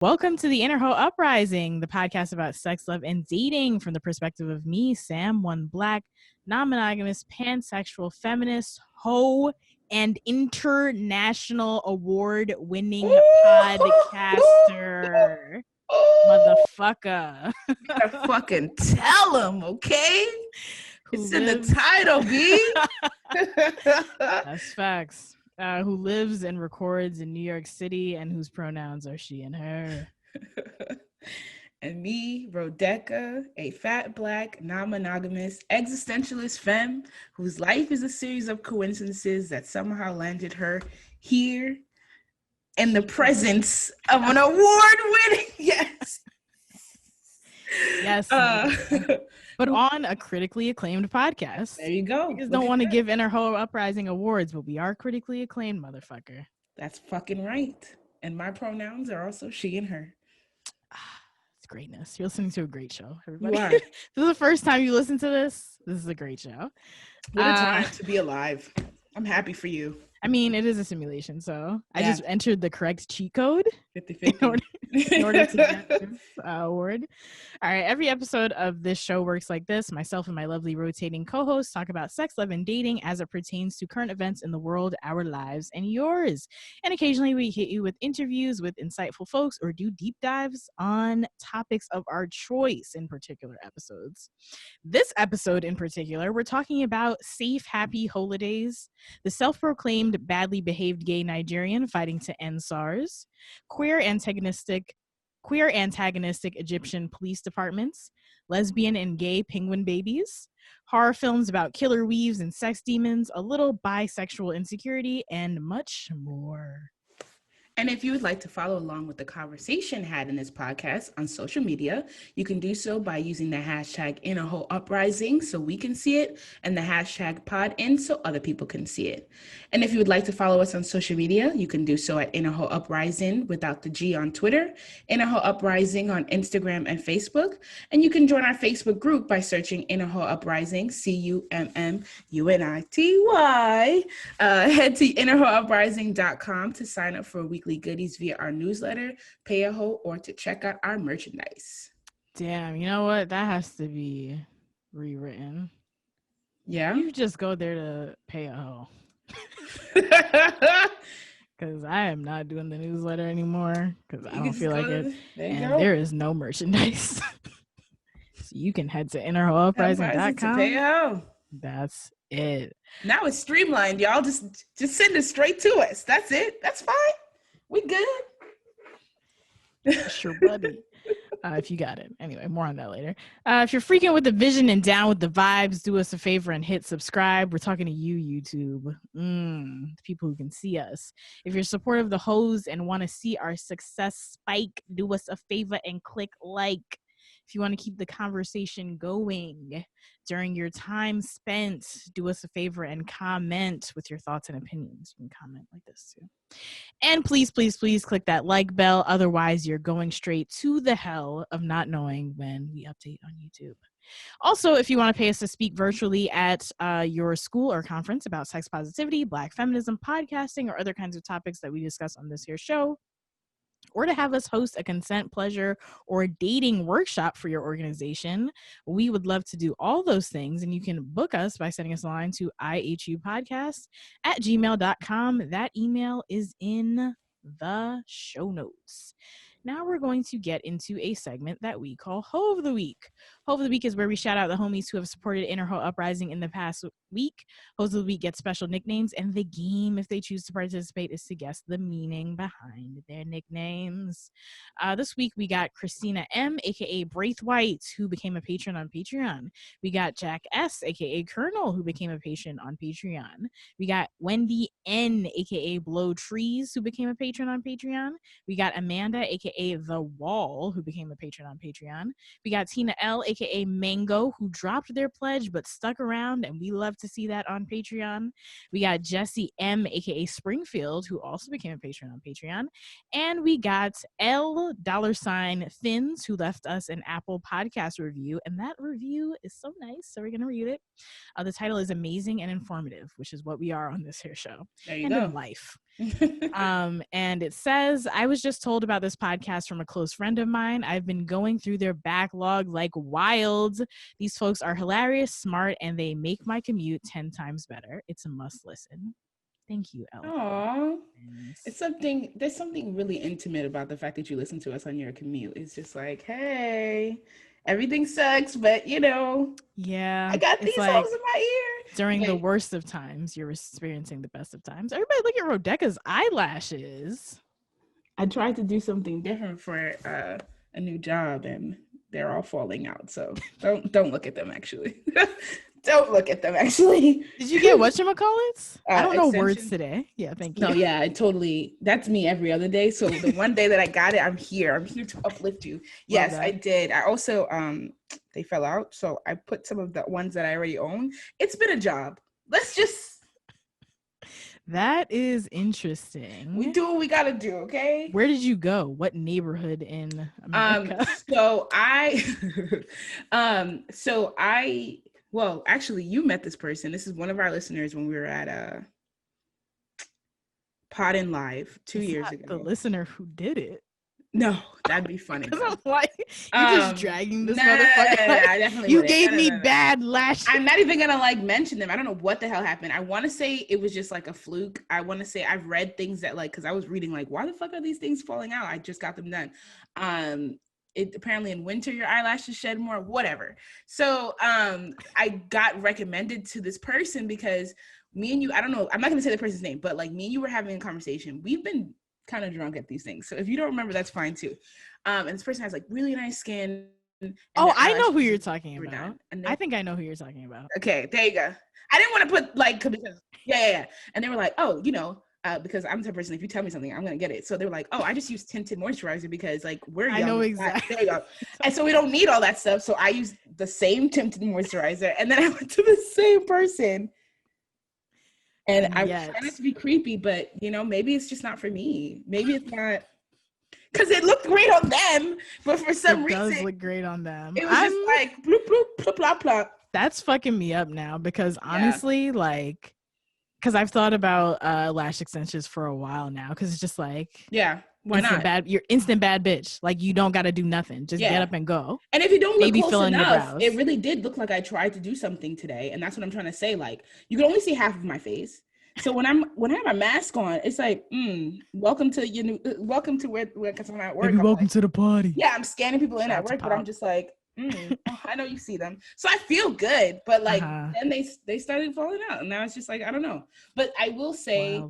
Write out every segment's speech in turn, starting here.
Welcome to the Uprising, the podcast about sex, love, and dating from the perspective of me, Sam, one black, non-monogamous, pansexual, feminist, hoe, and international award-winning podcaster. Motherfucker. You gotta fucking tell them, okay? It's in the title, B. That's facts. Who lives and records in New York City and whose pronouns are she and her. And me, Rodeka, a fat, black, non-monogamous, existentialist femme whose life is a series of coincidences that somehow landed her here in the presence of an award-winning, yes. But on a critically acclaimed podcast. There you go. We just don't want to give Uprising awards, but we are critically acclaimed, motherfucker. That's fucking right. And my pronouns are also she and her. It's greatness. You're listening to a great show, everybody. You are. This is the first time you listen to this. This is a great show. What a time to be alive. I'm happy for you. I mean, it is a simulation, so I just entered the correct cheat code 50-50. in order to get this award. All right, every episode of this show works like this. Myself and my lovely rotating co-hosts talk about sex, love, and dating as it pertains to current events in the world, our lives, and yours. And occasionally we hit you with interviews with insightful folks or do deep dives on topics of our choice in particular episodes. This episode in particular, we're talking about safe, happy hoe-lidays, the self-proclaimed badly behaved gay Nigerian fighting to endSARS, queer antagonistic Egyptian police departments, lesbian and gay penguin babies, horror films about killer weaves and sex demons, a little bisexual insecurity, and much more. And if you would like to follow along with the conversation had in this podcast on social media, you can do so by using the hashtag #Uprising so we can see it, and the hashtag #PodIn so other people can see it. And if you would like to follow us on social media, you can do so at Uprising without the G on Twitter, Uprising on Instagram and Facebook, and you can join our Facebook group by searching Uprising, CUMMUNITY. Head to HoeUprising.com to sign up for a weekly goodies via our newsletter, Pay a Hoe, or to check out our merchandise. Damn, you know what? That has to be rewritten. Yeah? You just go there to pay a hoe. Because I am not doing the newsletter anymore because I don't feel like it. There is no merchandise. So you can head to innerhoeuprising.com. Pay a hoe. That's it. Now it's streamlined, y'all. Just send it straight to us. That's it. That's fine. We good. Sure, buddy. If you got it. Anyway, more on that later. If you're freaking with the vision and down with the vibes, do us a favor and hit subscribe. We're talking to you, YouTube. The people who can see us. If you're supportive of the hoes and want to see our success spike, do us a favor and click like. If you want to keep the conversation going during your time spent, do us a favor and comment with your thoughts and opinions. You can comment like this too. And please, please, please click that like bell. Otherwise, you're going straight to the hell of not knowing when we update on YouTube. Also, if you want to pay us to speak virtually at your school or conference about sex positivity, Black feminism, podcasting, or other kinds of topics that we discuss on this here show, or to have us host a consent, pleasure, or dating workshop for your organization, we would love to do all those things. And you can book us by sending us a line to ihupodcast@gmail.com. That email is in the show notes. Now we're going to get into a segment that we call Hoe of the Week. Hoe of the Week is where we shout out the homies who have supported Uprising in the past week. Hoes of the Week get special nicknames, and the game, if they choose to participate, is to guess the meaning behind their nicknames. This week we got Christina M, aka Braithwhite, who became a patron on Patreon. We got Jack S, aka Kernel, who became a patron on Patreon. We got Wendy N, aka Blow Trees, who became a patron on Patreon. We got Amanda, aka The Wall, who became a patron on Patreon. We got Tina L, aka Mango, who dropped their pledge but stuck around, and we love to see that on Patreon. We got Jessie M, aka Springfield, who also became a patron on Patreon. And we got $Fins, who left us an Apple Podcast review, and that review is so nice, so we're going to read it. The title is Amazing and Informative, which is what we are on this here show. There you and go. In life. And it says, I was just told about this podcast from a close friend of mine. I've been going through their backlog like wild. These folks are hilarious, smart, and they make my commute 10 times better. It's a must listen. Thank you, Ella. Aww. There's something really intimate about the fact that you listen to us on your commute. It's just like, hey, everything sucks, but yeah, I got these like, holes in my ear. During the worst of times, you're experiencing the best of times. Everybody look at Rodeka's eyelashes. I tried to do something different for a new job, and they're all falling out. So don't look at them, actually. Don't look at them, actually. Did you get whatchamacallits? I don't know extension. words today. Yeah, thank you. No, yeah, that's me every other day. So the one day that I got it, I'm here to uplift you. Yes, I did. I also, they fell out. So I put some of the ones that I already own. It's been a job. That is interesting. We do what we got to do, okay? Where did you go? What neighborhood in America? Well, actually, you met this person. This is one of our listeners when we were at Pod and Live 2 years ago. The listener who did it. No, that'd be funny. I'm like, you're just dragging this motherfucker. I definitely you gave me bad lashes. I'm not even gonna mention them. I don't know what the hell happened. I want to say it was just like a fluke. I want to say I've read things that because I was reading why the fuck are these things falling out? I just got them done. It apparently in winter your eyelashes shed more, whatever. So I got recommended to this person because me and you, I don't know, I'm not gonna say the person's name, but me and you were having a conversation. We've been kind of drunk at these things, so if you don't remember, that's fine too. And this person has really nice skin. I know who you're talking about. I think I know who you're talking about. Okay, there you go. I didn't want to put yeah. And they were like, oh, because I'm the type of person, if you tell me something, I'm gonna get it. So they were like, oh, I just use tinted moisturizer because we're young. I know exactly. There you go. And so we don't need all that stuff. So I use the same tinted moisturizer, and then I went to the same person. And I try not to be creepy, but maybe it's just not for me. Maybe it's not, because it looked great on them, but for some reason it does look great on them. It was just bloop bloop plop plop plop. That's fucking me up now because honestly, because I've thought about lash extensions for a while now, because it's just why not? You're instant bad bitch. You don't got to do nothing. Just get up and go. And if you don't look close enough, it really did look like I tried to do something today, and that's what I'm trying to say. You can only see half of my face. So when I have my mask on, it's welcome to where because I'm at work. Maybe welcome to the party. Yeah, I'm scanning people in at work, but I'm just I know you see them. So I feel good, but then they started falling out, and now it's just I don't know. But I will say,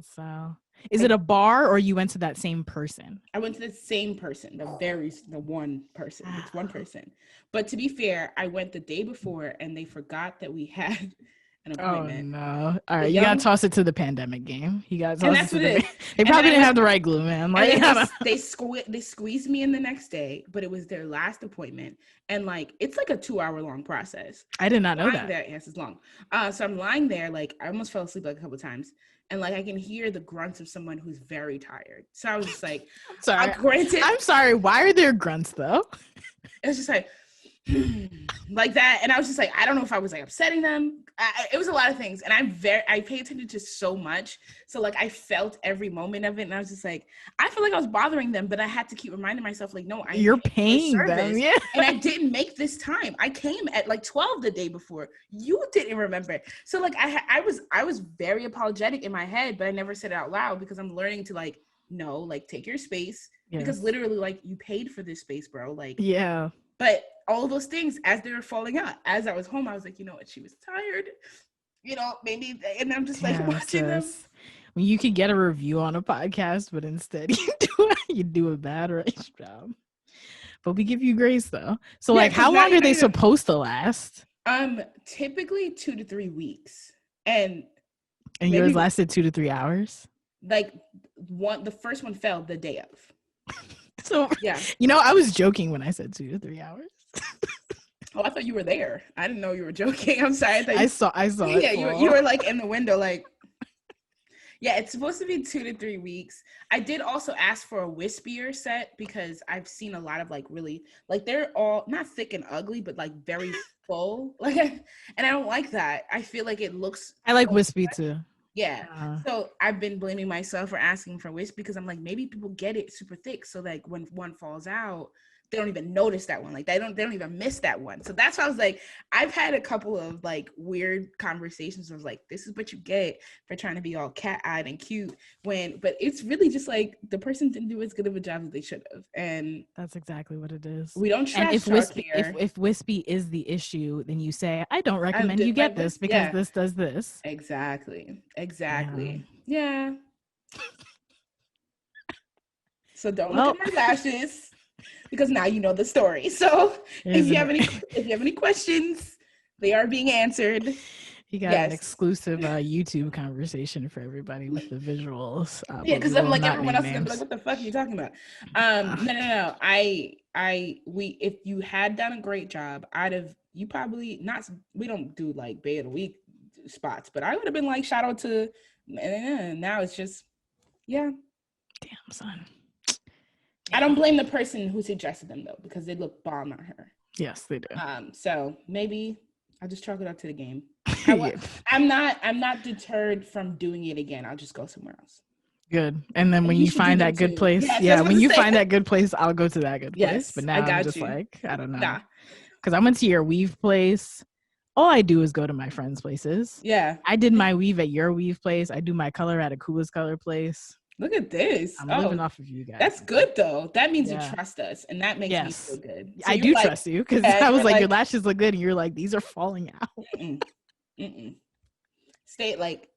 is it a bar or you went to that same person? I went to the same person, the one person. It's one person. But to be fair, I went the day before, and they forgot that we had an appointment. Oh no! All right, you gotta toss it to the pandemic game. You gotta toss it to They probably didn't have the right glue, man. They squeezed me in the next day, but it was their last appointment, and it's a 2-hour long process. I did not know that. Yes, it's long. So I'm lying there, I almost fell asleep a couple of times, and I can hear the grunts of someone who's very tired. So I was just sorry. I'm sorry. Why are there grunts though? It was just like that, and I was just I don't know if I was upsetting them. It was a lot of things, and I pay attention to so much, so I felt every moment of it, and I was just I feel I was bothering them, but I had to keep reminding myself no, you're paying them, yeah. And I didn't make this time. I came at 12 the day before. You didn't remember, so I was very apologetic in my head, but I never said it out loud because I'm learning to no, take your space, because literally you paid for this space, bro. Yeah. But all of those things, as they were falling out, as I was home, I was you know what? She was tired, maybe. And I'm just watching them. When you could get a review on a podcast, but instead you do a bad race job. But we give you grace though. So how long are they supposed to last? Typically 2 to 3 weeks. And yours lasted 2 to 3 hours? The first one fell the day of. So, I was joking when I said 2 to 3 hours. Oh, I thought you were there. I didn't know you were joking. I'm sorry. I saw it. Yeah, you were in the window, yeah, it's supposed to be 2 to 3 weeks. I did also ask for a wispier set because I've seen a lot of really, they're all not thick and ugly, but very full. And I don't like that. I feel it looks. I like wispy too. Yeah. So I've been blaming myself for asking for wish because I'm like, maybe people get it super thick. So like when one falls out, they don't even notice that one. Like they don't even miss that one. So that's why I was like, I've had a couple of like weird conversations. I was like, this is what you get for trying to be all cat-eyed and cute but it's really just like the person didn't do as good of a job as they should have. And that's exactly what it is. We don't trash and if wispy is the issue, then you say, I don't recommend you get this because this does this. Exactly. Yeah. So don't look at my lashes because now you know the story. So if you have any questions, they are being answered. You got an exclusive YouTube conversation for everybody with the visuals. Yeah, because I'm like, everyone else is gonna be like, what the fuck are you talking about? No. If you had done a great job, you probably not, we don't do like Bay of the Week spots, but I would have been like, shout out to, now it's just, yeah. Damn, son. I don't blame the person who suggested them though, because they look bomb on her. Yes, they do. So maybe I'll just chalk it up to the game. I'm not deterred from doing it again. I'll just go somewhere else. Good. And then when you find that good place, when you find that good place, I'll go to that good place. But now I'm just like, I don't know. Because I went to your weave place. All I do is go to my friends' places. Yeah. I did my weave at your weave place. I do my color at Akua's color place. Look at this. I'm living off of you guys. That's good though. That means you trust us, and that makes me feel good. So I do trust you because I was like, your lashes look good, and you're like, these are falling out. Stay like,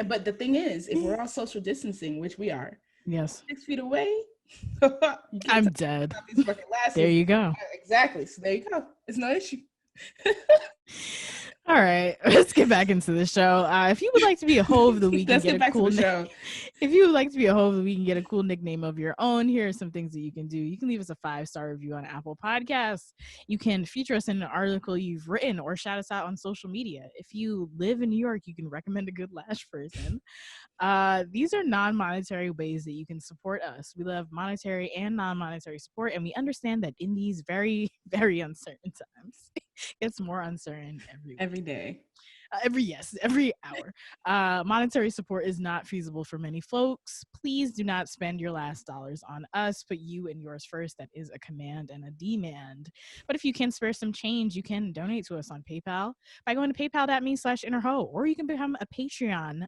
but the thing is, if we're all social distancing, which we are, 6 feet away, I'm dead. These fucking lashes. There you go. Exactly. So there you go. It's no issue. All right, let's get back into the show. If you would like to be a hoe of the week and get a cool if you would like to be a hoe of the week and get a cool nickname of your own, here are some things that you can do. You can leave us a 5-star review on Apple Podcasts. You can feature us in an article you've written or shout us out on social media. If you live in New York, you can recommend a good lash person. These are non-monetary ways that you can support us. We love monetary and non-monetary support, and we understand that in these very, very uncertain times, it's more uncertain every day. Every hour. Monetary support is not feasible for many folks. Please do not spend your last dollars on us. Put you and yours first. That is a command and a demand. But if you can spare some change, you can donate to us on PayPal by going to paypal.me/innerhoe, or you can become a patron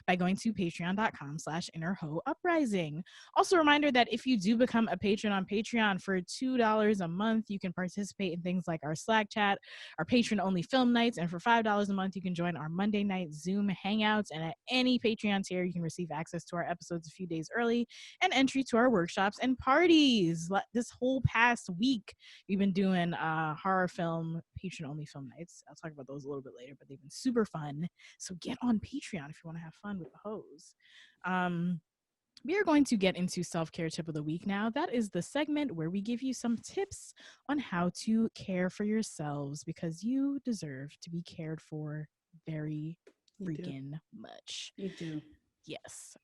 by going to patreon.com/innerhoeuprising. Also a reminder that if you do become a patron on Patreon for $2 a month, you can participate in things like our Slack chat, our patron only film nights, and for $5 a month you can join our Monday night Zoom hangouts. And at any Patreon tier you can receive access to our episodes a few days early and entry to our workshops and parties. This whole past week we've been doing horror film patron only film nights. I'll talk about those a little bit later, but they've been super fun, so get on Patreon if you want to have fun with the hoes. We are going to get into self-care tip of the week now. That is the segment where we give you some tips on how to care for yourselves, because you deserve to be cared for very freaking much. You do. Yes.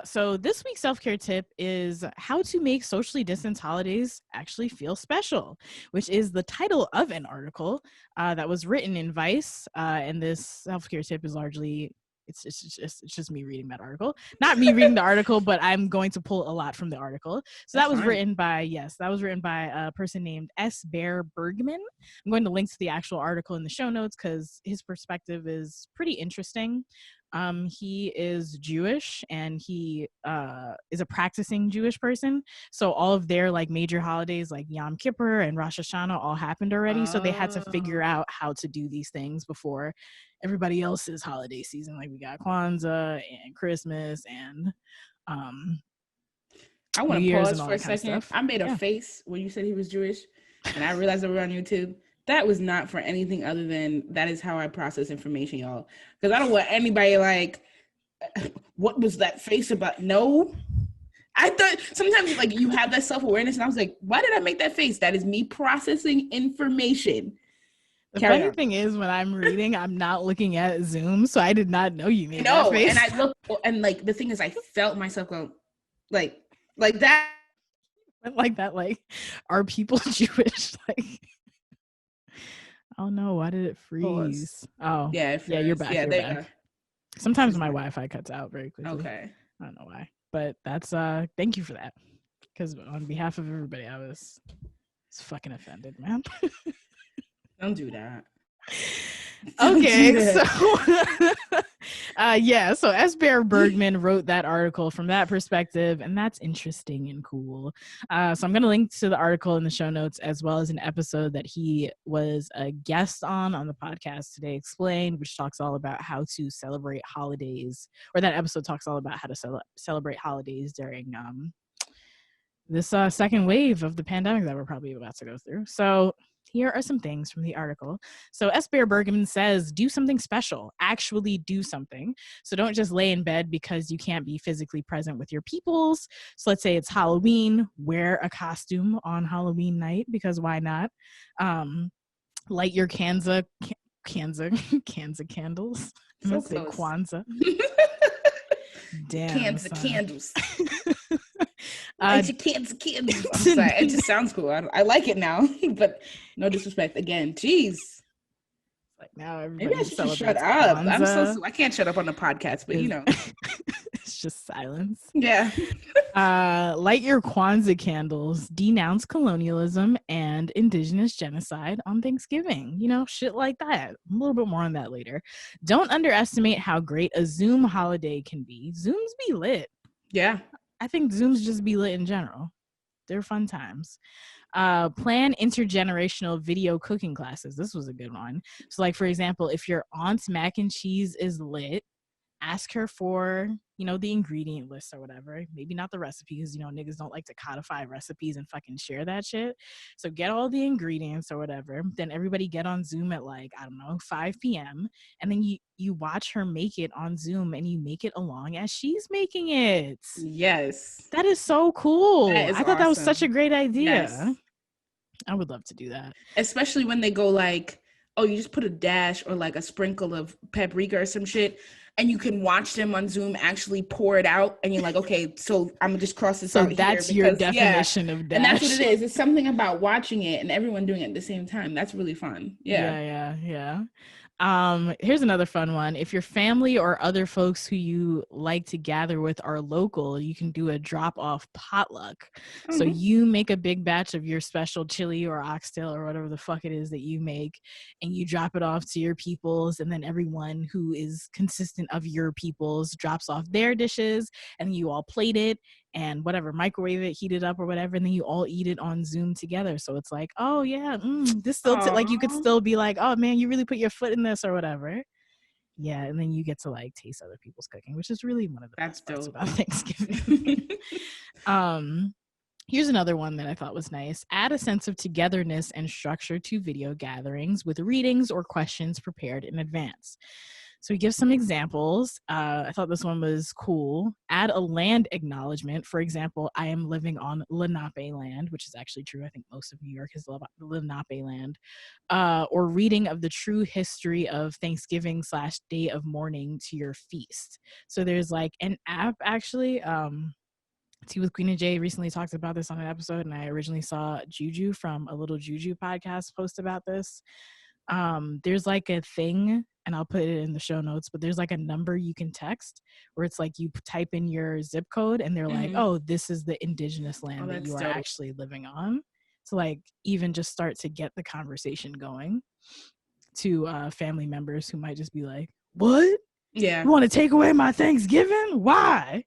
So this week's self-care tip is how to make socially distanced holidays actually feel special, which is the title of an article that was written in Vice. And this self-care tip is largely, it's just me reading that article. Not me reading the article, but I'm going to pull a lot from the article. So that was written by a person named S. Bear Bergman. I'm going to link to the actual article in the show notes because his perspective is pretty interesting. He is Jewish, and he is a practicing Jewish person. So all of their like major holidays like Yom Kippur and Rosh Hashanah all happened already. So they had to figure out how to do these things before everybody else's holiday season. Like we got Kwanzaa and Christmas and I want to pause for a second. I made a face when you said he was Jewish, and I realized that we're on YouTube. That was not for anything other than that is how I process information, y'all. Because I don't want anybody like, what was that face about? No. I thought sometimes like you have that self-awareness, and I was like, why did I make that face? That is me processing information. The funny thing is, when I'm reading, I'm not looking at Zoom, so I did not know you made that face. And I look, and like the thing is, I felt myself go like that. Like that, like, are people Jewish? Like, oh no, why did it freeze? Oh, yeah, yeah, you're back. Yeah, you're back. Sometimes my Wi-Fi cuts out very quickly. Okay. I don't know why, but that's thank you for that. Because on behalf of everybody, I was fucking offended, man. Don't do that. Okay, so so S. Bear Bergman wrote that article from that perspective, and that's interesting and cool. So I'm going to link to the article in the show notes, as well as an episode that he was a guest on the podcast today, Explained, which talks all about how to celebrate holidays, or that episode talks all about how to celebrate holidays during this second wave of the pandemic that we're probably about to go through. So here are some things from the article. So S. Bear Bergman says, do something special, actually do something. So don't just lay in bed because you can't be physically present with your peoples. So let's say it's Halloween, wear a costume on Halloween night, because why not? Light your Kwanzaa candles. I'm gonna say Kwanzaa. Damn. Candles. Light your candles. I'm sorry. It just sounds cool. I like it now, but no disrespect. Again, jeez. Like now everybody maybe I should just shut up. I can't shut up on the podcast, but it's just silence. Yeah. Light your Kwanzaa candles, denounce colonialism and indigenous genocide on Thanksgiving. Shit like that. A little bit more on that later. Don't underestimate how great a Zoom holiday can be. Zooms be lit. Yeah. I think Zooms just be lit in general. They're fun times. Plan intergenerational video cooking classes. This was a good one. So like, for example, if your aunt's mac and cheese is lit, ask her for, the ingredient list or whatever. Maybe not the recipes, niggas don't like to codify recipes and fucking share that shit. So get all the ingredients or whatever. Then everybody get on Zoom at 5 p.m. And then you watch her make it on Zoom and you make it along as she's making it. Yes. That is so cool. I thought awesome. That was such a great idea. Yes. I would love to do that. Especially when they go you just put a dash or a sprinkle of paprika or some shit, and you can watch them on Zoom actually pour it out, and you're like, okay, so I'm gonna just cross this out here. So that's your definition of dash. And that's what it is. It's something about watching it and everyone doing it at the same time. That's really fun. Yeah. Here's another fun one. If your family or other folks who you like to gather with are local, you can do a drop-off potluck. Mm-hmm. So you make a big batch of your special chili or oxtail or whatever the fuck it is that you make, and you drop it off to your peoples, and then everyone who is consistent of your peoples drops off their dishes, and you all plate it and whatever, microwave it, heat it up or whatever, and then you all eat it on Zoom together. So it's like, oh yeah, this still you could still be like, oh man, you really put your foot in this or whatever. Yeah, and then you get to taste other people's cooking, which is really one of the best parts about Thanksgiving. Here's another one that I thought was nice. Add a sense of togetherness and structure to video gatherings with readings or questions prepared in advance. So he gives some examples. I thought this one was cool. Add a land acknowledgement. For example, I am living on Lenape land, which is actually true. I think most of New York is Lenape land. Or reading of the true history of Thanksgiving / day of mourning to your feast. So there's an app actually. Tea with Queen and Jay recently talked about this on an episode, and I originally saw Juju from a Little Juju podcast post about this. There's a thing, and I'll put it in the show notes, but there's a number you can text where it's you type in your zip code and they're like, oh, this is the indigenous land that you are actually living on. So even just start to get the conversation going to family members who might just be like, what? Yeah. You want to take away my Thanksgiving? Why?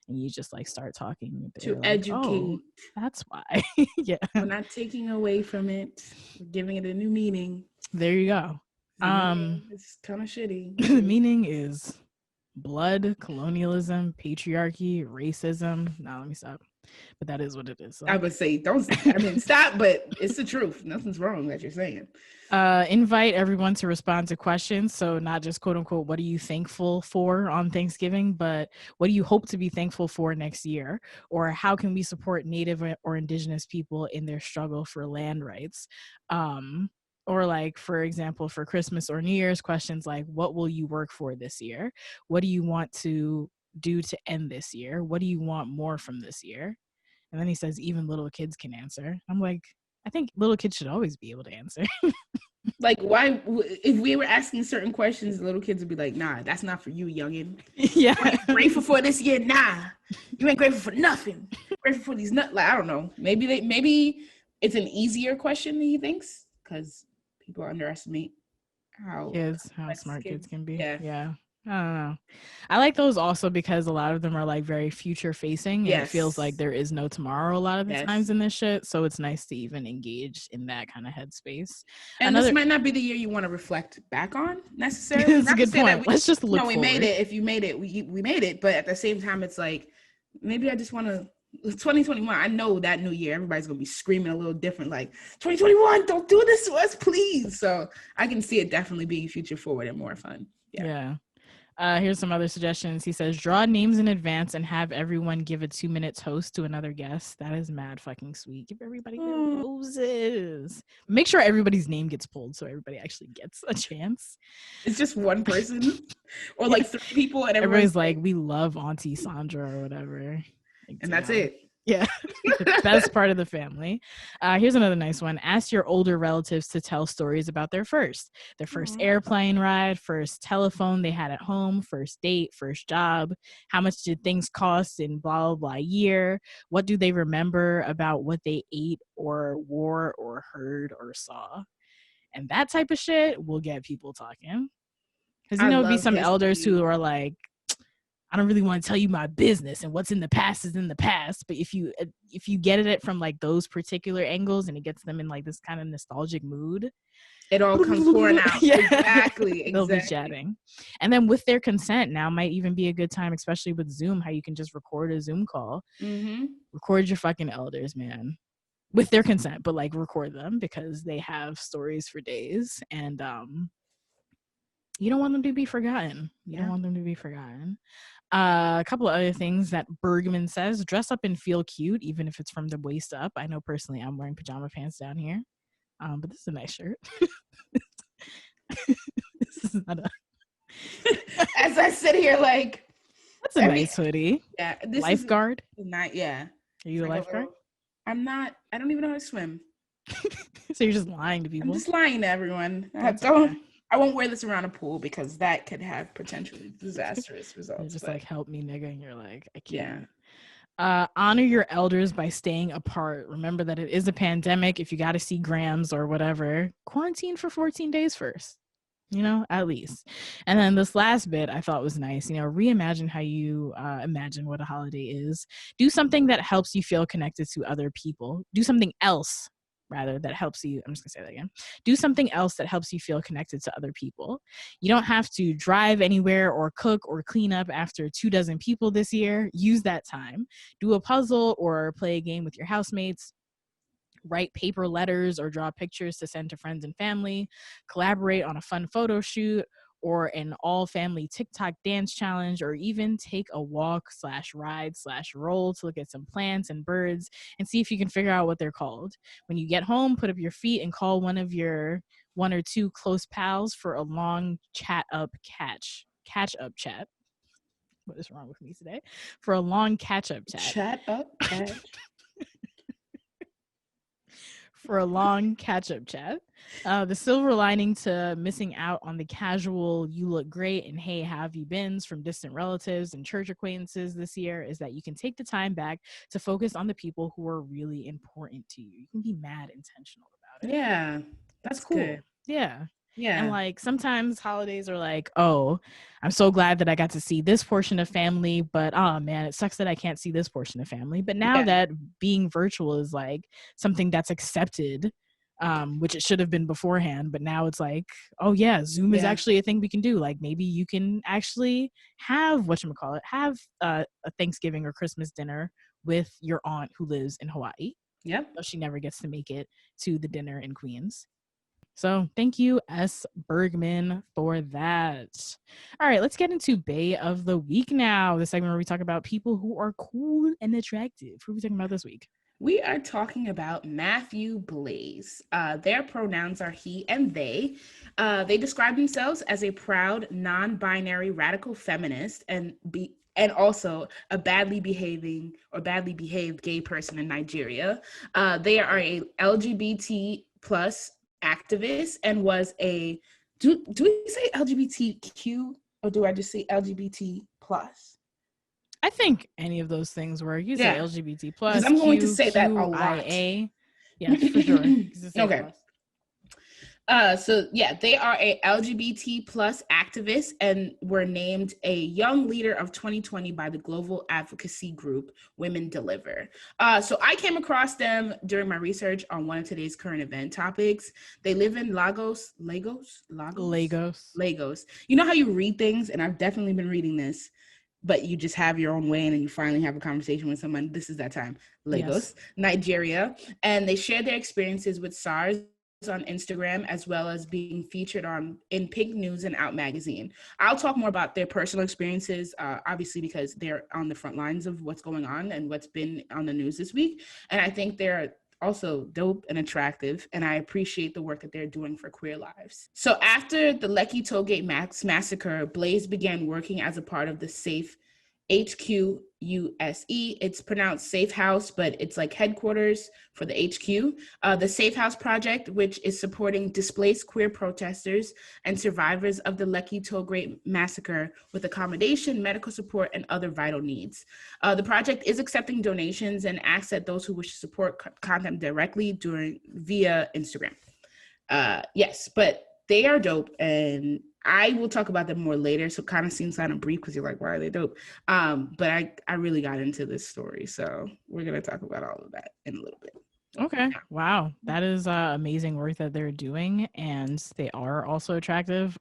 And you just start talking to educate. Oh, that's why. Yeah. We're not taking away from it. We're giving it a new meaning. There you go. It's kind of shitty. The meaning is blood, colonialism, patriarchy, racism. No, let me stop. But that is what it is. So. I would say stop, but it's the truth. Nothing's wrong that you're saying. Invite everyone to respond to questions. So not just quote unquote, what are you thankful for on Thanksgiving, but what do you hope to be thankful for next year? Or how can we support Native or Indigenous people in their struggle for land rights? Or for example, for Christmas or New Year's, questions like, what will you work for this year? What do you want to do to end this year? What do you want more from this year? And then he says, even little kids can answer. I'm like, I think little kids should always be able to answer. Like, why? If we were asking certain questions, little kids would be like, "Nah, that's not for you, youngin. Yeah. What are you grateful for this year? Nah, you ain't grateful for nothing. Grateful for these nut. Like, I don't know. Maybe it's an easier question than he thinks because people underestimate how How complex smart kids kids. can be. Yeah. Yeah. I don't know. I like those also because a lot of them are like very future facing and it feels like Yes. there is no tomorrow a lot of the times Yes. in this shit. So it's nice to even engage in that kind of headspace. And this might not be the year you want to reflect back on necessarily. It's a Not to good say that point. Let's just look we forward. made it. If you made it, we made it. But at the same time, it's like maybe I just want to. 2021. I know that new year, everybody's gonna be screaming a little different. Like 2021, don't do this to us, please. So I can see it definitely being future forward and more fun. Yeah. Here's some other suggestions. He says, draw names in advance and have everyone give a 2-minute toast to another guest. That is mad fucking sweet. Give everybody their roses. Make sure everybody's name gets pulled so everybody actually gets a chance. It's just one person or like 3 people and everybody's like, we love Auntie Sandra or whatever. Like, and that's it. Yeah. The best part of the family. Here's another nice one. Ask your older relatives to tell stories about their first airplane ride, first telephone they had at home, first date, first job. How much did things cost in blah, blah, blah year? What do they remember about what they ate or wore or heard or saw? And that type of shit will get people talking. Because, it'd be some elders who are like, I don't really want to tell you my business and what's in the past is in the past. But if you get it from like those particular angles and it gets them in like this kind of nostalgic mood, it all comes pouring out. Yeah. Exactly. They'll be chatting. And then with their consent now might even be a good time, especially with Zoom, how you can just record a Zoom call. Mm-hmm. Record your fucking elders, man. With their consent, but like record them because they have stories for days. And you don't want them to be forgotten. You don't want them to be forgotten. A couple of other things that Bergman says: dress up and feel cute, even if it's from the waist up. I know personally I'm wearing pajama pants down here, but this is a nice shirt. This is not a. As I sit here, like that's a nice hoodie. Yeah, this lifeguard. Not yeah. Are you a lifeguard? I'm not. I don't even know how to swim. So you're just lying to people. I'm just lying to everyone. I won't wear this around a pool because that could have potentially disastrous results. You're just like, help me, nigga. And you're like, I can't. Yeah. Honor your elders by staying apart. Remember that it is a pandemic. If you got to see grams or whatever, quarantine for 14 days first, at least. And then this last bit I thought was nice. Reimagine how you imagine what a holiday is. Do something that helps you feel connected to other people. Do something else that helps you. I'm just gonna say that again. Do something else that helps you feel connected to other people. You don't have to drive anywhere or cook or clean up after 24 people this year. Use that time. Do a puzzle or play a game with your housemates. Write paper letters or draw pictures to send to friends and family. Collaborate on a fun photo shoot or an all-family TikTok dance challenge, or even take a walk/ride/roll to look at some plants and birds and see if you can figure out what they're called. When you get home, put up your feet and call one of your 1 or 2 close pals for a long catch up chat. What is wrong with me today? For a long catch-up chat. Chat up catch. For a long catch-up chat. The silver lining to missing out on the casual "you look great" and "hey, how have you been" from distant relatives and church acquaintances this year is that you can take the time back to focus on the people who are really important to you. You can be mad intentional about it. Yeah, that's cool. Good. Yeah. Yeah. And like sometimes holidays are like, oh, I'm so glad that I got to see this portion of family, but oh man, it sucks that I can't see this portion of family. But now that being virtual is like something that's accepted, which it should have been beforehand, but now it's like, oh yeah, Zoom is actually a thing we can do. Like maybe you can actually have have a Thanksgiving or Christmas dinner with your aunt who lives in Hawaii. Yep. So she never gets to make it to the dinner in Queens. So thank you, S. Bergman, for that. All right, let's get into Bae of the Week now, the segment where we talk about people who are cool and attractive. Who are we talking about this week? We are talking about Matthew Blaise. Their pronouns are he and they. They describe themselves as a proud, non-binary radical feminist and also a badly behaved gay person in Nigeria. They are a LGBT plus activist and was a, do we say LGBTQ or do I just say LGBT plus? I think any of those things work. You say Yeah, LGBT because plus, I'm going to Q, say that a lot. QIA. Yes, for sure. You can say Okay. plus. So yeah, they are a LGBT plus activist and were named a young leader of 2020 by the global advocacy group Women Deliver. So I came across them during my research on one of today's current event topics. They live in Lagos. You know how you read things, and I've definitely been reading this, but you just have your own way and then you finally have a conversation with someone. This is that time. Lagos, yes. Nigeria. And they share their experiences with SARS on Instagram, as well as being featured in Pink News and Out Magazine. I'll talk more about their personal experiences, obviously, because they're on the front lines of what's going on and what's been on the news this week. And I think they're also dope and attractive, and I appreciate the work that they're doing for queer lives. So after the Lekki Tollgate massacre, Blaise began working as a part of the SAFE HQUSE. It's pronounced Safe House, but it's like headquarters for the HQ. The Safe House Project, which is supporting displaced queer protesters and survivors of the Lekki Tollgate massacre with accommodation, medical support, and other vital needs. The project is accepting donations and asks that those who wish to support contact them directly via Instagram. Yes, but they are dope, and I will talk about them more later. So it kind of seems kind of brief because you're like, why are they dope? But I really got into this story, so we're gonna talk about all of that in a little bit. Okay. Wow. That is amazing work that they're doing, and they are also attractive,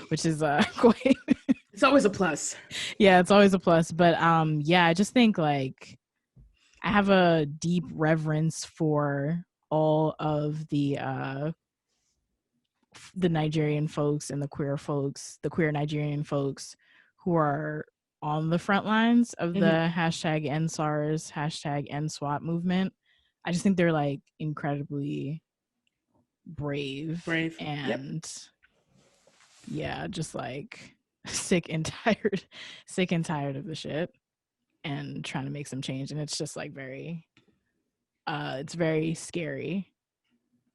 which is quite. It's always a plus. Yeah, it's always a plus. But yeah, I just think like I have a deep reverence for all of the Nigerian folks and the queer Nigerian folks who are on the front lines of the hashtag endSARS, hashtag endswap movement. I just think they're like incredibly brave. And yeah, just like sick and tired of the shit and trying to make some change. And it's just like it's very scary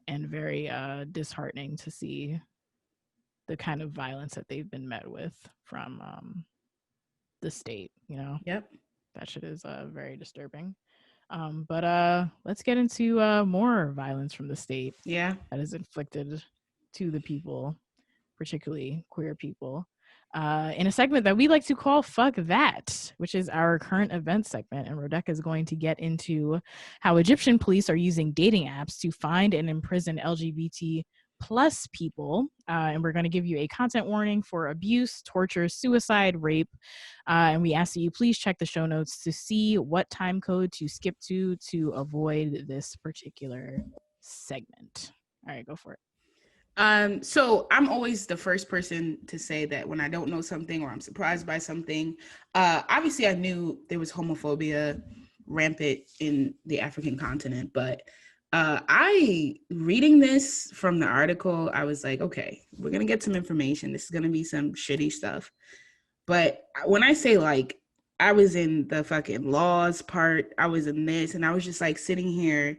and very disheartening to see the kind of violence that they've been met with from the state, you know? Yep. That shit is very disturbing. But let's get into more violence from the state. Yeah. That is inflicted to the people, particularly queer people, in a segment that we like to call Fuck That, which is our current event segment. And Rodeka is going to get into how Egyptian police are using dating apps to find and imprison LGBT plus people. And we're going to give you a content warning for abuse, torture, suicide, rape. And we ask that you please check the show notes to see what time code to skip to avoid this particular segment. All right, go for it. So I'm always the first person to say that when I don't know something or I'm surprised by something. Obviously I knew there was homophobia rampant in the African continent, but reading this from the article, I was like, okay, we're gonna get some information. This is gonna be some shitty stuff. But when I say like, I was in the fucking laws part, I was in this, and I was just like sitting here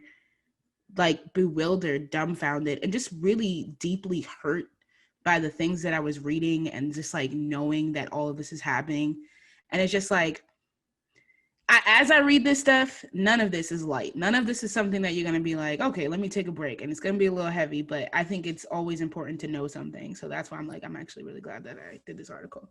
like bewildered, dumbfounded, and just really deeply hurt by the things that I was reading and just like knowing that all of this is happening. And it's just like, as I read this stuff, none of this is light. None of this is something that you're going to be like, okay, let me take a break. And it's going to be a little heavy, but I think it's always important to know something. So that's why I'm actually really glad that I did this article.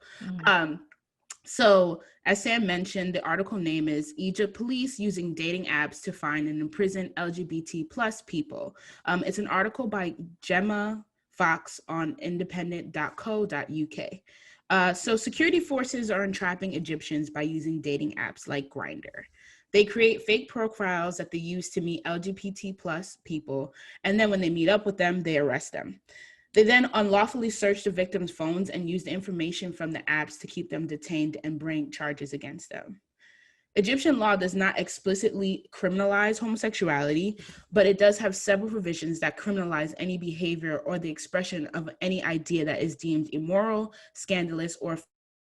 So as Sam mentioned, the article name is Egypt Police Using Dating Apps to Find and Imprison LGBT plus People. It's an article by Gemma Fox on independent.co.uk. So security forces are entrapping Egyptians by using dating apps like Grindr. They create fake profiles that they use to meet LGBT plus people, and then when they meet up with them, they arrest them. They then unlawfully search the victims' phones and use the information from the apps to keep them detained and bring charges against them. Egyptian law does not explicitly criminalize homosexuality, but it does have several provisions that criminalize any behavior or the expression of any idea that is deemed immoral, scandalous, or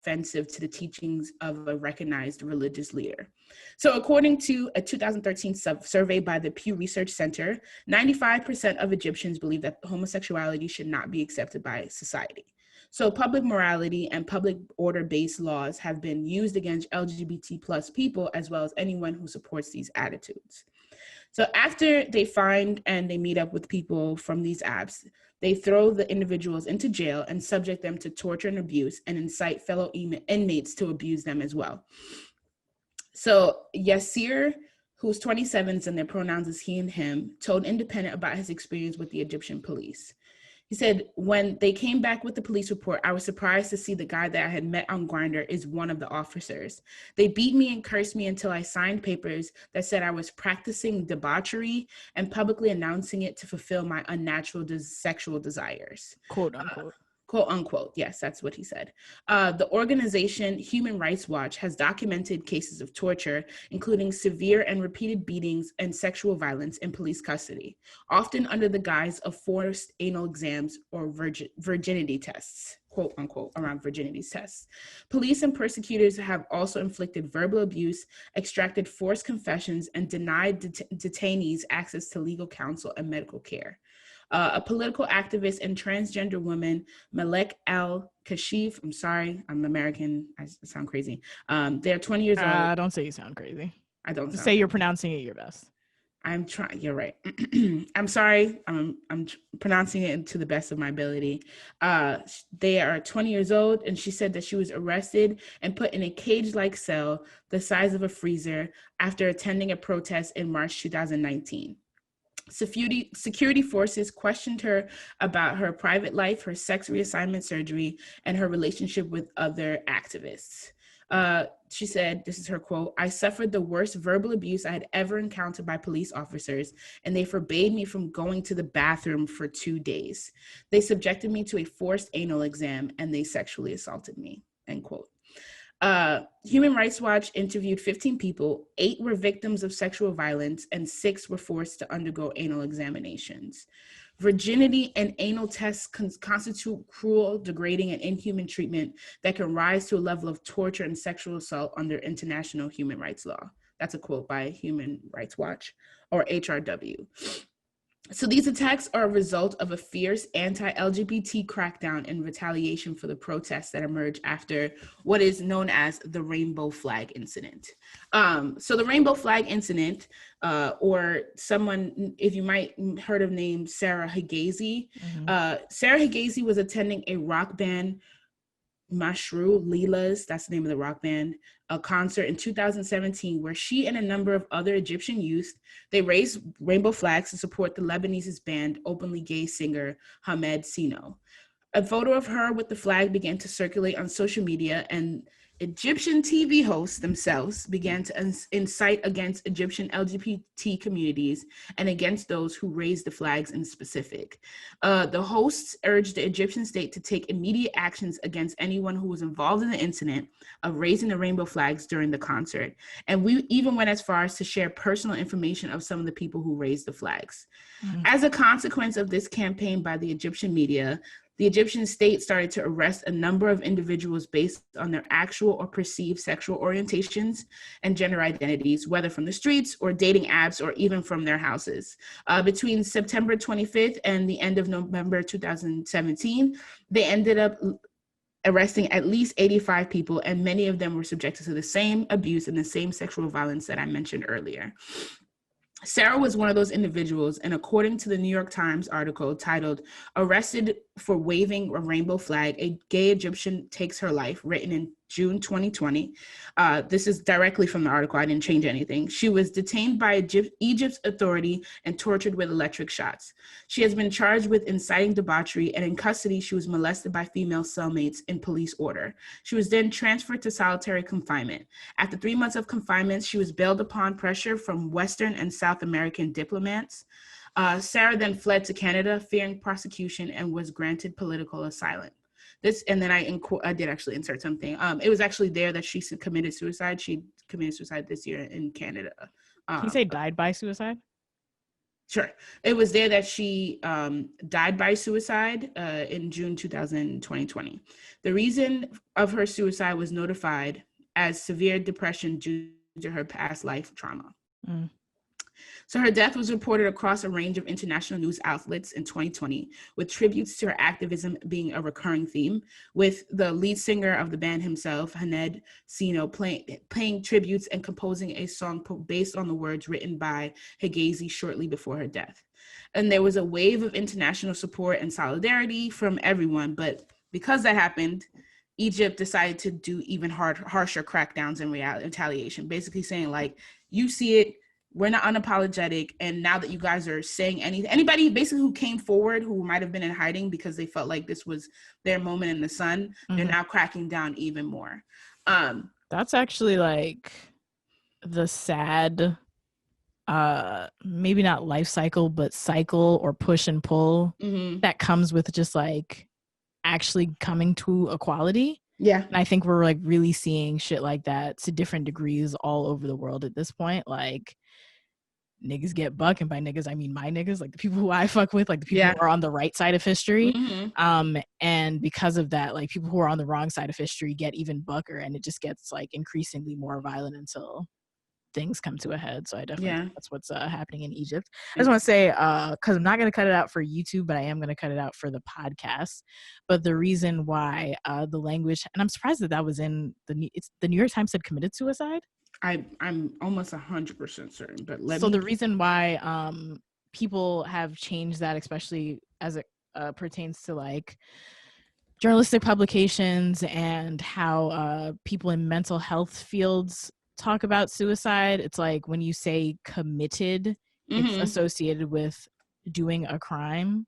offensive to the teachings of a recognized religious leader. So according to a 2013 survey by the Pew Research Center, 95% of Egyptians believe that homosexuality should not be accepted by society. So public morality and public order-based laws have been used against LGBT plus people, as well as anyone who supports these attitudes. So after they find and they meet up with people from these apps, they throw the individuals into jail and subject them to torture and abuse and incite fellow inmates to abuse them as well. So Yassir, who's 27 and their pronouns is he and him, told Independent about his experience with the Egyptian police. He said, when they came back with the police report, I was surprised to see the guy that I had met on Grindr is one of the officers. They beat me and cursed me until I signed papers that said I was practicing debauchery and publicly announcing it to fulfill my unnatural sexual desires. Quote unquote. Quote unquote. Yes, that's what he said. The organization Human Rights Watch has documented cases of torture, including severe and repeated beatings and sexual violence in police custody, often under the guise of forced anal exams or virginity tests, quote unquote, around virginity tests. Police and prosecutors have also inflicted verbal abuse, extracted forced confessions, and denied detainees access to legal counsel and medical care. A political activist and transgender woman, Malek Al-Kashif, I'm sorry, I'm American, I sound crazy. They're 20 years old. Don't say you sound crazy. I don't say you're pronouncing it your best. I'm trying, you're right. I'm sorry, I'm pronouncing it to the best of my ability. They are 20 years old, and she said that she was arrested and put in a cage-like cell the size of a freezer after attending a protest in March 2019. Security forces questioned her about her private life, her sex reassignment surgery, and her relationship with other activists. She said, this is her quote, "I suffered the worst verbal abuse I had ever encountered by police officers, and they forbade me from going to the bathroom for 2 days. They subjected me to a forced anal exam, and they sexually assaulted me," end quote. Human Rights Watch interviewed 15 people, 8 were victims of sexual violence, and 6 were forced to undergo anal examinations. Virginity and anal tests constitute cruel, degrading, and inhuman treatment that can rise to a level of torture and sexual assault under international human rights law. That's a quote by Human Rights Watch, or HRW. So these attacks are a result of a fierce anti-LGBT crackdown in retaliation for the protests that emerged after what is known as the Rainbow Flag Incident. So the Rainbow Flag Incident, or someone, if you might heard of name Sarah Higazi, Sarah Higazi was attending a rock band, Mashru Leela's, that's the name of the rock band, a concert in 2017 where she and a number of other Egyptian youth, they raised rainbow flags to support the Lebanese band openly gay singer Hamed Sino. A photo of her with the flag began to circulate on social media, and Egyptian TV hosts themselves began to incite against Egyptian LGBT communities and against those who raised the flags in specific. The hosts urged the Egyptian state to take immediate actions against anyone who was involved in the incident of raising the rainbow flags during the concert. And we even went as far as to share personal information of some of the people who raised the flags. As a consequence of this campaign by the Egyptian media, the Egyptian state started to arrest a number of individuals based on their actual or perceived sexual orientations and gender identities, whether from the streets or dating apps or even from their houses. Between September 25th and the end of November 2017, they ended up arresting at least 85 people, and many of them were subjected to the same abuse and the same sexual violence that I mentioned earlier. Sarah was one of those individuals, and according to the New York Times article titled "Arrested for Waving a Rainbow Flag, a Gay Egyptian Takes Her Life," written in June 2020. This is directly from the article. I didn't change anything. She was detained by Egypt's authority and tortured with electric shots. She has been charged with inciting debauchery, and in custody, she was molested by female cellmates in police order. She was then transferred to solitary confinement. After 3 months of confinement, she was bailed upon pressure from Western and South American diplomats. Sarah then fled to Canada, fearing prosecution, and was granted political asylum. And then I did actually insert something. It was actually there that she committed suicide. She committed suicide this year in Canada. Can you say died by suicide? Sure. It was there that she died by suicide in June 2020. The reason of her suicide was notified as severe depression due to her past life trauma. Mm. So her death was reported across a range of international news outlets in 2020, with tributes to her activism being a recurring theme, with the lead singer of the band himself, Haned Sino, playing tributes and composing a song based on the words written by Hegazi shortly before her death. And there was a wave of international support and solidarity from everyone, but because that happened, Egypt decided to do even harsher crackdowns in retaliation, basically saying, like, you see it, we're not unapologetic, and now that you guys are saying anything, anybody basically who came forward who might have been in hiding because they felt like this was their moment in the sun, they're now cracking down even more. That's actually like the sad, maybe not life cycle, but cycle or push and pull that comes with just like actually coming to equality. Yeah. And I think we're like really seeing shit like that to different degrees all over the world at this point. Like, niggas get buck, and by niggas I mean my niggas, like the people who I fuck with, like the people who are on the right side of history. And because of that, like people who are on the wrong side of history get even bucker, and it just gets like increasingly more violent until things come to a head. So I definitely think that's what's happening in Egypt. I just want to say, because I'm not going to cut it out for YouTube, but I am going to cut it out for the podcast. But the reason why the language, and I'm surprised that was in the New York Times said committed suicide. I'm almost 100% certain, but the reason why people have changed that, especially as it pertains to like journalistic publications and how people in mental health fields talk about suicide, it's like when you say committed, it's associated with doing a crime.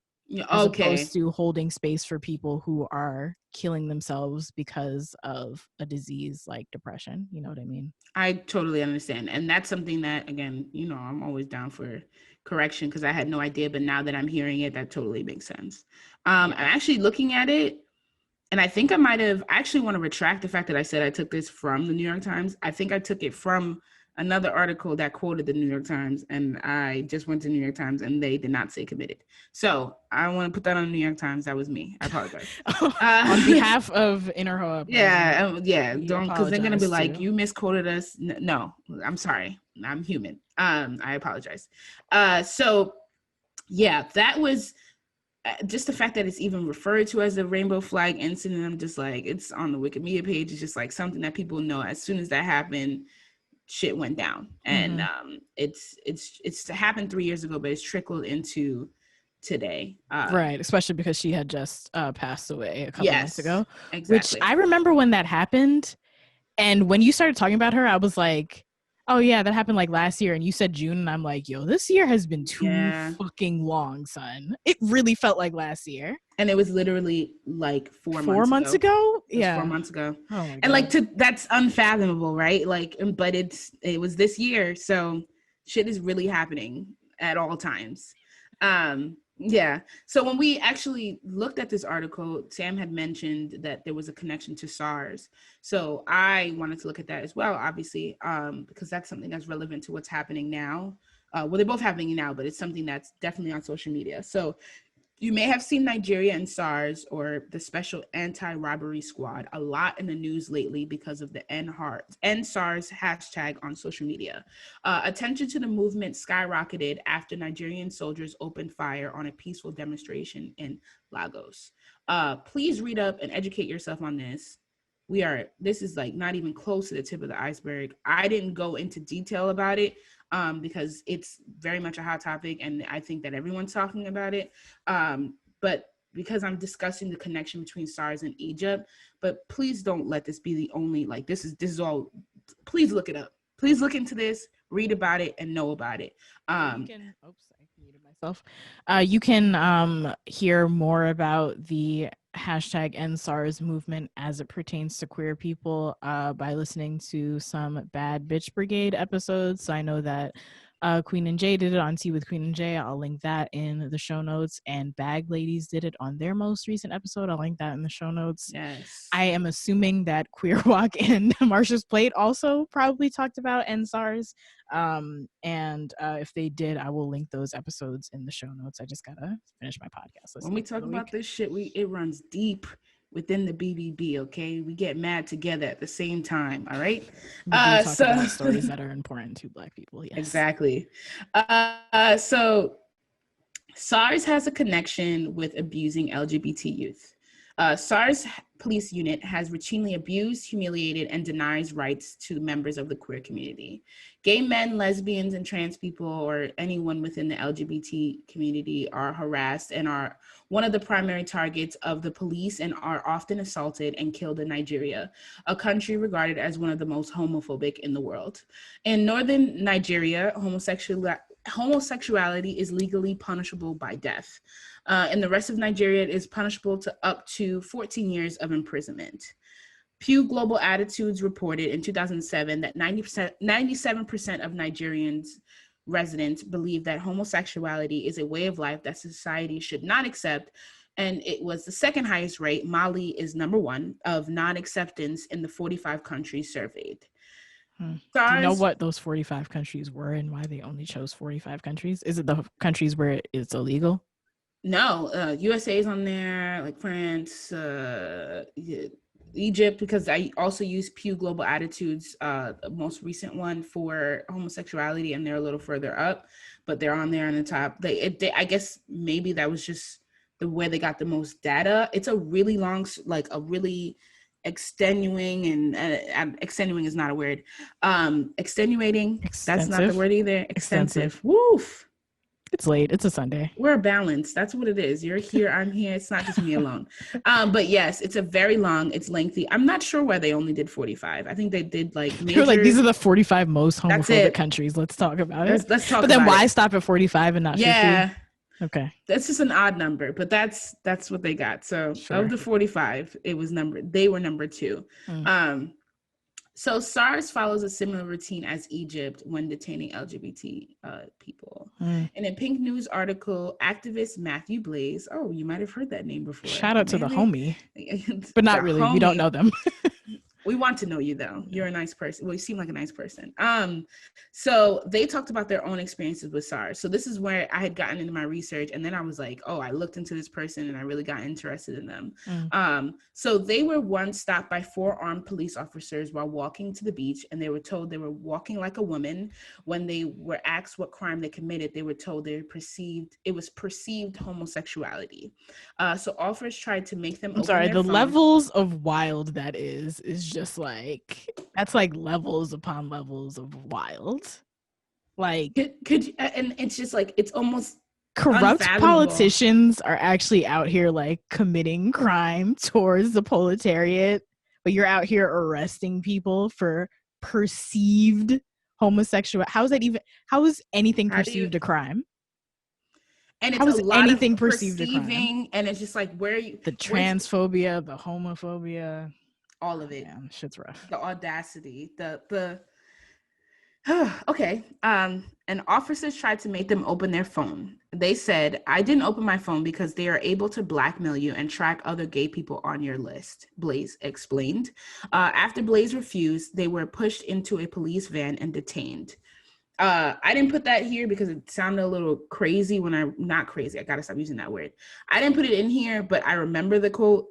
As opposed to holding space for people who are killing themselves because of a disease like depression. You know what I mean? I totally understand. And that's something that, again, you know, I'm always down for correction because I had no idea. But now that I'm hearing it, that totally makes sense. I'm actually looking at it, and I think I actually want to retract the fact that I said I took this from the New York Times. I think I took it from another article that quoted the New York Times, and I just went to New York Times and they did not say committed. So I want to put that on the New York Times. That was me. I apologize. On behalf of Inner Ho. Don't, because they're going to be like, you misquoted us. No, I'm sorry. I'm human. I apologize. So yeah, that was just the fact that it's even referred to as a rainbow flag incident. I'm just like, it's on the Wikimedia page. It's just like something that people know as soon as that happened, shit went down. And it's happened 3 years ago, but it's trickled into today. Right, especially because she had just passed away a couple months ago. Exactly. Which I remember when that happened, and when you started talking about her, I was like, oh yeah, that happened like last year, and you said June, and I'm like, yo, this year has been too fucking long, son. It really felt like last year. And it was literally like 4 months ago. Yeah. 4 months ago. Oh my God. And like that's unfathomable, right? Like, but it was this year. So shit is really happening at all times. Yeah. So when we actually looked at this article, Sam had mentioned that there was a connection to SARS. So I wanted to look at that as well, obviously, because that's something that's relevant to what's happening now. Well, they're both happening now, but it's something that's definitely on social media. So you may have seen Nigeria and SARS, or the Special Anti-Robbery Squad, a lot in the news lately because of the endSARS hashtag on social media. Attention to the movement skyrocketed after Nigerian soldiers opened fire on a peaceful demonstration in Lagos. Please read up and educate yourself on this. This is like not even close to the tip of the iceberg. I didn't go into detail about it because it's very much a hot topic, and I think that everyone's talking about it. But because I'm discussing the connection between SARS and Egypt, but please don't let this be the only, like, this is all, please look it up. Please look into this, read about it, and know about it. You can hear more about the hashtag endSARS movement as it pertains to queer people by listening to some Bad Bitch Brigade episodes. So I know that Queen and Jay did it on Tea with Queen and Jay. I'll link that in the show notes. And Bag Ladies did it on their most recent episode. I'll link that in the show notes. Yes. I am assuming that Queer Walk and Marsha's Plate also probably talked about endSARS. If they did, I will link those episodes in the show notes. I just gotta finish my podcast. When we talk about this shit, it runs deep within the BBB, okay? We get mad together at the same time, all right? We do talk about stories that are important to Black people, yes. Exactly. So SARS has a connection with abusing LGBT youth. SARS police unit has routinely abused, humiliated, and denies rights to members of the queer community. Gay men, lesbians, and trans people, or anyone within the LGBT community, are harassed and are one of the primary targets of the police and are often assaulted and killed in Nigeria, a country regarded as one of the most homophobic in the world. In northern Nigeria, homosexuality is legally punishable by death. In the rest of Nigeria, it is punishable to up to 14 years of imprisonment. Pew Global Attitudes reported in 2007 that 97% of Nigerians residents believe that homosexuality is a way of life that society should not accept, and it was the second highest rate. Mali is number one of non-acceptance in the 45 countries surveyed. Do you know what those 45 countries were and why they only chose 45 countries? Is it the countries where it's illegal? No, USA is on there, like France, Egypt, because I also use Pew Global Attitudes, the most recent one for homosexuality, and they're a little further up, but they're on there on the top. I guess maybe that was just the way they got the most data. It's a really long, like a really extenuating, and extenuating is not a word. Extenuating, that's not the word either. Extensive. Woof. It's late. It's a Sunday. We're balanced. That's what it is. You're here. I'm here. It's not just me alone. But yes, it's a very long. It's lengthy. I'm not sure why they only did 45. I think they did like major. They're like, these are the 45 most homophobic countries. Let's talk about it. Let's talk. But then why stop at 45 and not 50? Yeah. Okay. That's just an odd number, but that's what they got. So of the 45, they were number 2. So SARS follows a similar routine as Egypt when detaining LGBT people. And in Pink News article, activist Matthew Blaise, oh, you might have heard that name before. Shout out to the homie, but not really. We don't know them. We want to know you though. You're a nice person. Well, you seem like a nice person. So they talked about their own experiences with SARS. So this is where I had gotten into my research, and then I was like, oh, I looked into this person and I really got interested in them. So they were once stopped by 4 armed police officers while walking to the beach, and they were told they were walking like a woman. When they were asked what crime they committed, they were told it was perceived homosexuality. So officers tried to make them open their phone. Levels of wild that is just like, that's like levels upon levels of wild. Like, and it's just like, it's almost corrupt politicians are actually out here like committing crime towards the proletariat, but you're out here arresting people for perceived homosexual. How is anything perceived a crime? And it's a lot of perceiving, and it's just like, the transphobia, the homophobia, all of it. Man, shit's rough. The audacity, okay. And officers tried to make them open their phone. They said, I didn't open my phone because they are able to blackmail you and track other gay people on your list, Blaise explained. After Blaise refused, they were pushed into a police van and detained. I didn't put that here because it sounded a little crazy not crazy. I gotta stop using that word. I didn't put it in here, but I remember the quote,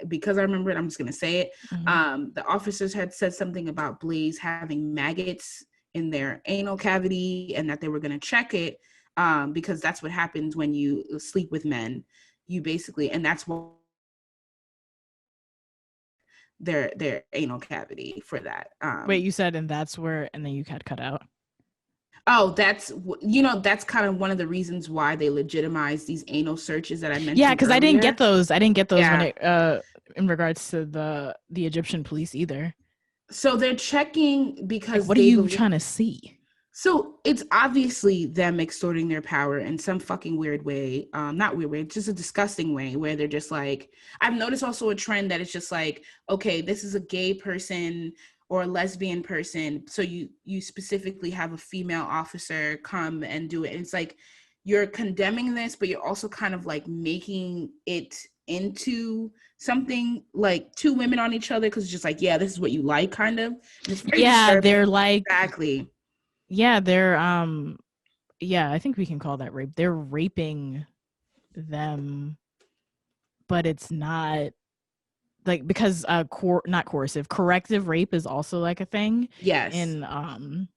because I remember it, I'm just gonna say it. The officers had said something about Blaise having maggots in their anal cavity, and that they were gonna check it, because that's what happens when you sleep with men. You basically, and that's what their anal cavity for that. Wait, you said, and that's where, and then you had cut out. Oh, that's kind of one of the reasons why they legitimize these anal searches that I mentioned. Yeah, because I didn't get those. When it in regards to the Egyptian police either. So they're checking because like, what are you trying to see? So it's obviously them extorting their power in some fucking weird way. Not weird way, just a disgusting way, where they're just like, I've noticed also a trend that it's just like, okay, this is a gay person or a lesbian person, so you specifically have a female officer come and do it. And it's like you're condemning this, but you're also kind of like making it into something like two women on each other, because it's just like, yeah, this is what you like, kind of. And it's very disturbing. They're like, exactly. They're I think we can call that rape. They're raping them, but it's not like, because not coercive, corrective rape is also like a thing. Yes. In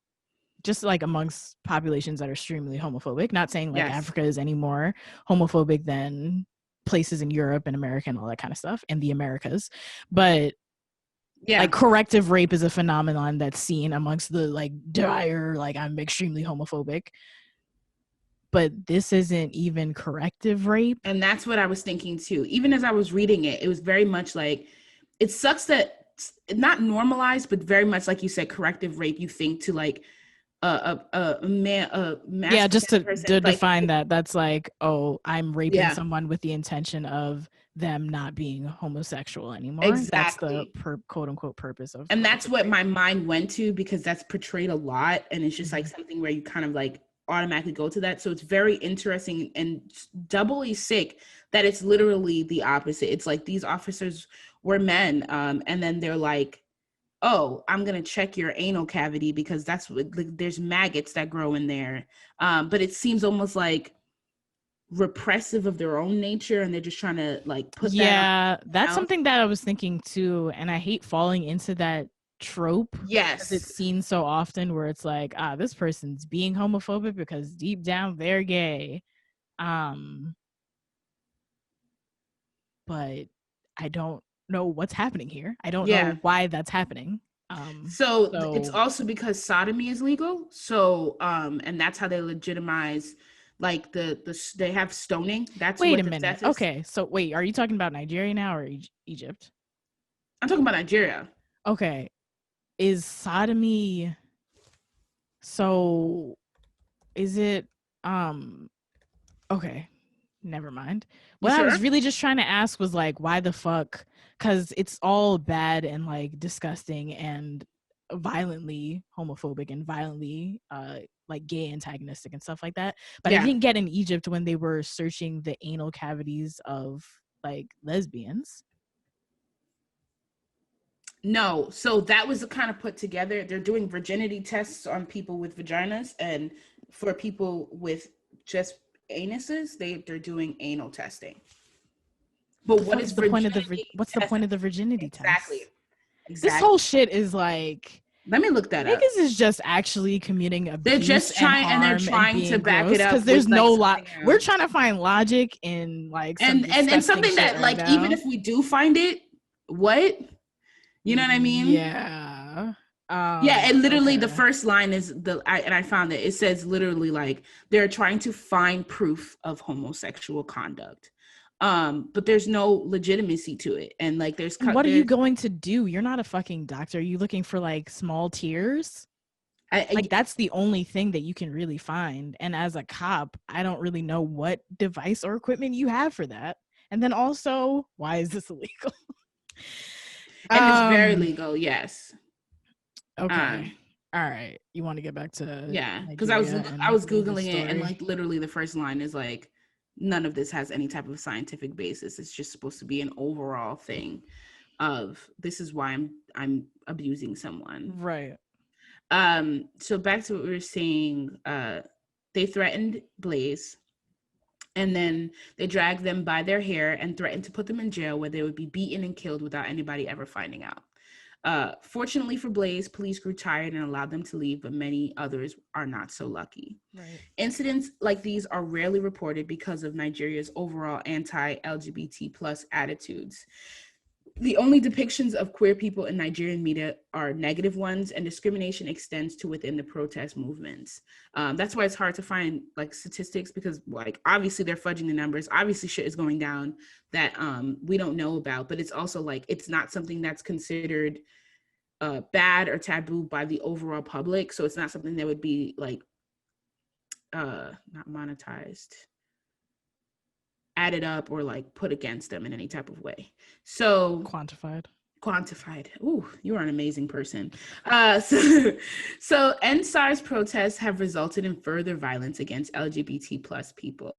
just like amongst populations that are extremely homophobic. Not saying like Africa is any more homophobic than places in Europe and America and all that kind of stuff, and the Americas, but like corrective rape is a phenomenon that's seen amongst the like dire, like, I'm extremely homophobic, but this isn't even corrective rape. And that's what I was thinking too. Even as I was reading it, it was very much like, it sucks that not normalized, but very much like you said, corrective rape, you think to like a man, just to define that, that's like, oh, I'm raping someone with the intention of them not being homosexual anymore. Exactly. That's the quote unquote purpose of, and that's what my mind went to, because that's portrayed a lot, and it's just like something where you kind of like automatically go to that. So it's very interesting and doubly sick that it's literally the opposite. It's like these officers were men, and then they're like, oh, I'm going to check your anal cavity because that's what, like, there's maggots that grow in there. But it seems almost like repressive of their own nature, and they're just trying to like put that on. That's something that I was thinking too, and I hate falling into that trope. Yes. It's seen so often where it's like, this person's being homophobic because deep down they're gay. But I don't know what's happening here. I don't know why that's happening. So it's also because sodomy is legal. So and that's how they legitimize like they have stoning. That's wait a minute. Okay, so wait, are you talking about Nigeria now or Egypt? I'm talking about Nigeria. Okay, is sodomy? So is it? Okay, never mind. What I was really just trying to ask was like, why the fuck? Because it's all bad and like disgusting and violently homophobic and violently like gay antagonistic and stuff like that. But I didn't get in Egypt when they were searching the anal cavities of like lesbians. No, so that was kind of put together. They're doing virginity tests on people with vaginas, and for people with just anuses, they're doing anal testing. But what is the point of what's the point of the virginity test? Exactly. This whole shit is like, let me look that up. Niggas is just actually committing abuse. They're just trying, and they're trying to back it up because there's no we're trying to find logic in like and something that like right even if we do find it, what, you know what I mean? Yeah. And literally the first line is I found it says literally like they're trying to find proof of homosexual conduct, but there's no legitimacy to it, and like what are you going to do? You're not a fucking doctor. Are you looking for like small tears? Like that's the only thing that you can really find, and as a cop I don't really know what device or equipment you have for that. And then also, why is this illegal? And it's very legal. Yes. Okay. All right. You want to get back to because I was Googling it, and like literally the first line is like, none of this has any type of scientific basis. It's just supposed to be an overall thing of this is why I'm abusing someone. Right. So back to what we were saying, they threatened Blaise, and then they dragged them by their hair and threatened to put them in jail where they would be beaten and killed without anybody ever finding out. Fortunately for Blaise, police grew tired and allowed them to leave, but many others are not so lucky. Right. Incidents like these are rarely reported because of Nigeria's overall anti-LGBT plus attitudes. The only depictions of queer people in Nigerian media are negative ones, and discrimination extends to within the protest movements. That's why it's hard to find like statistics, because like obviously they're fudging the numbers. Obviously shit is going down that we don't know about, but it's also like it's not something that's considered bad or taboo by the overall public. So it's not something that would be like not monetized, added up, or like put against them in any type of way. So quantified. Quantified. Ooh, you are an amazing person. So endSARS protests have resulted in further violence against LGBT plus people.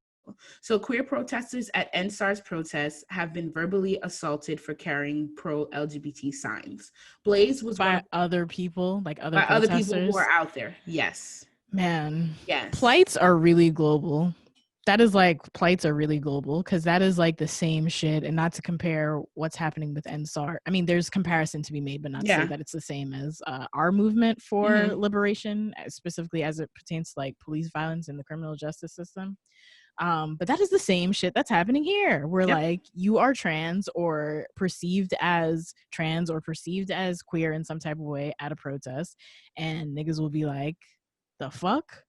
So queer protesters at endSARS protests have been verbally assaulted for carrying pro-LGBT signs. Blaise was by other people, like other by other people who protesters. are out there. Yes. Man, Yes. plights are really global. That is like, plights are really global because that is like the same shit. And not to compare what's happening with NSAR. I mean, there's comparison to be made, but not to say that it's the same as our movement for liberation, specifically as it pertains to like police violence in the criminal justice system. But that is the same shit that's happening here. Where like you are trans or perceived as queer in some type of way at a protest, and niggas will be like, the fuck?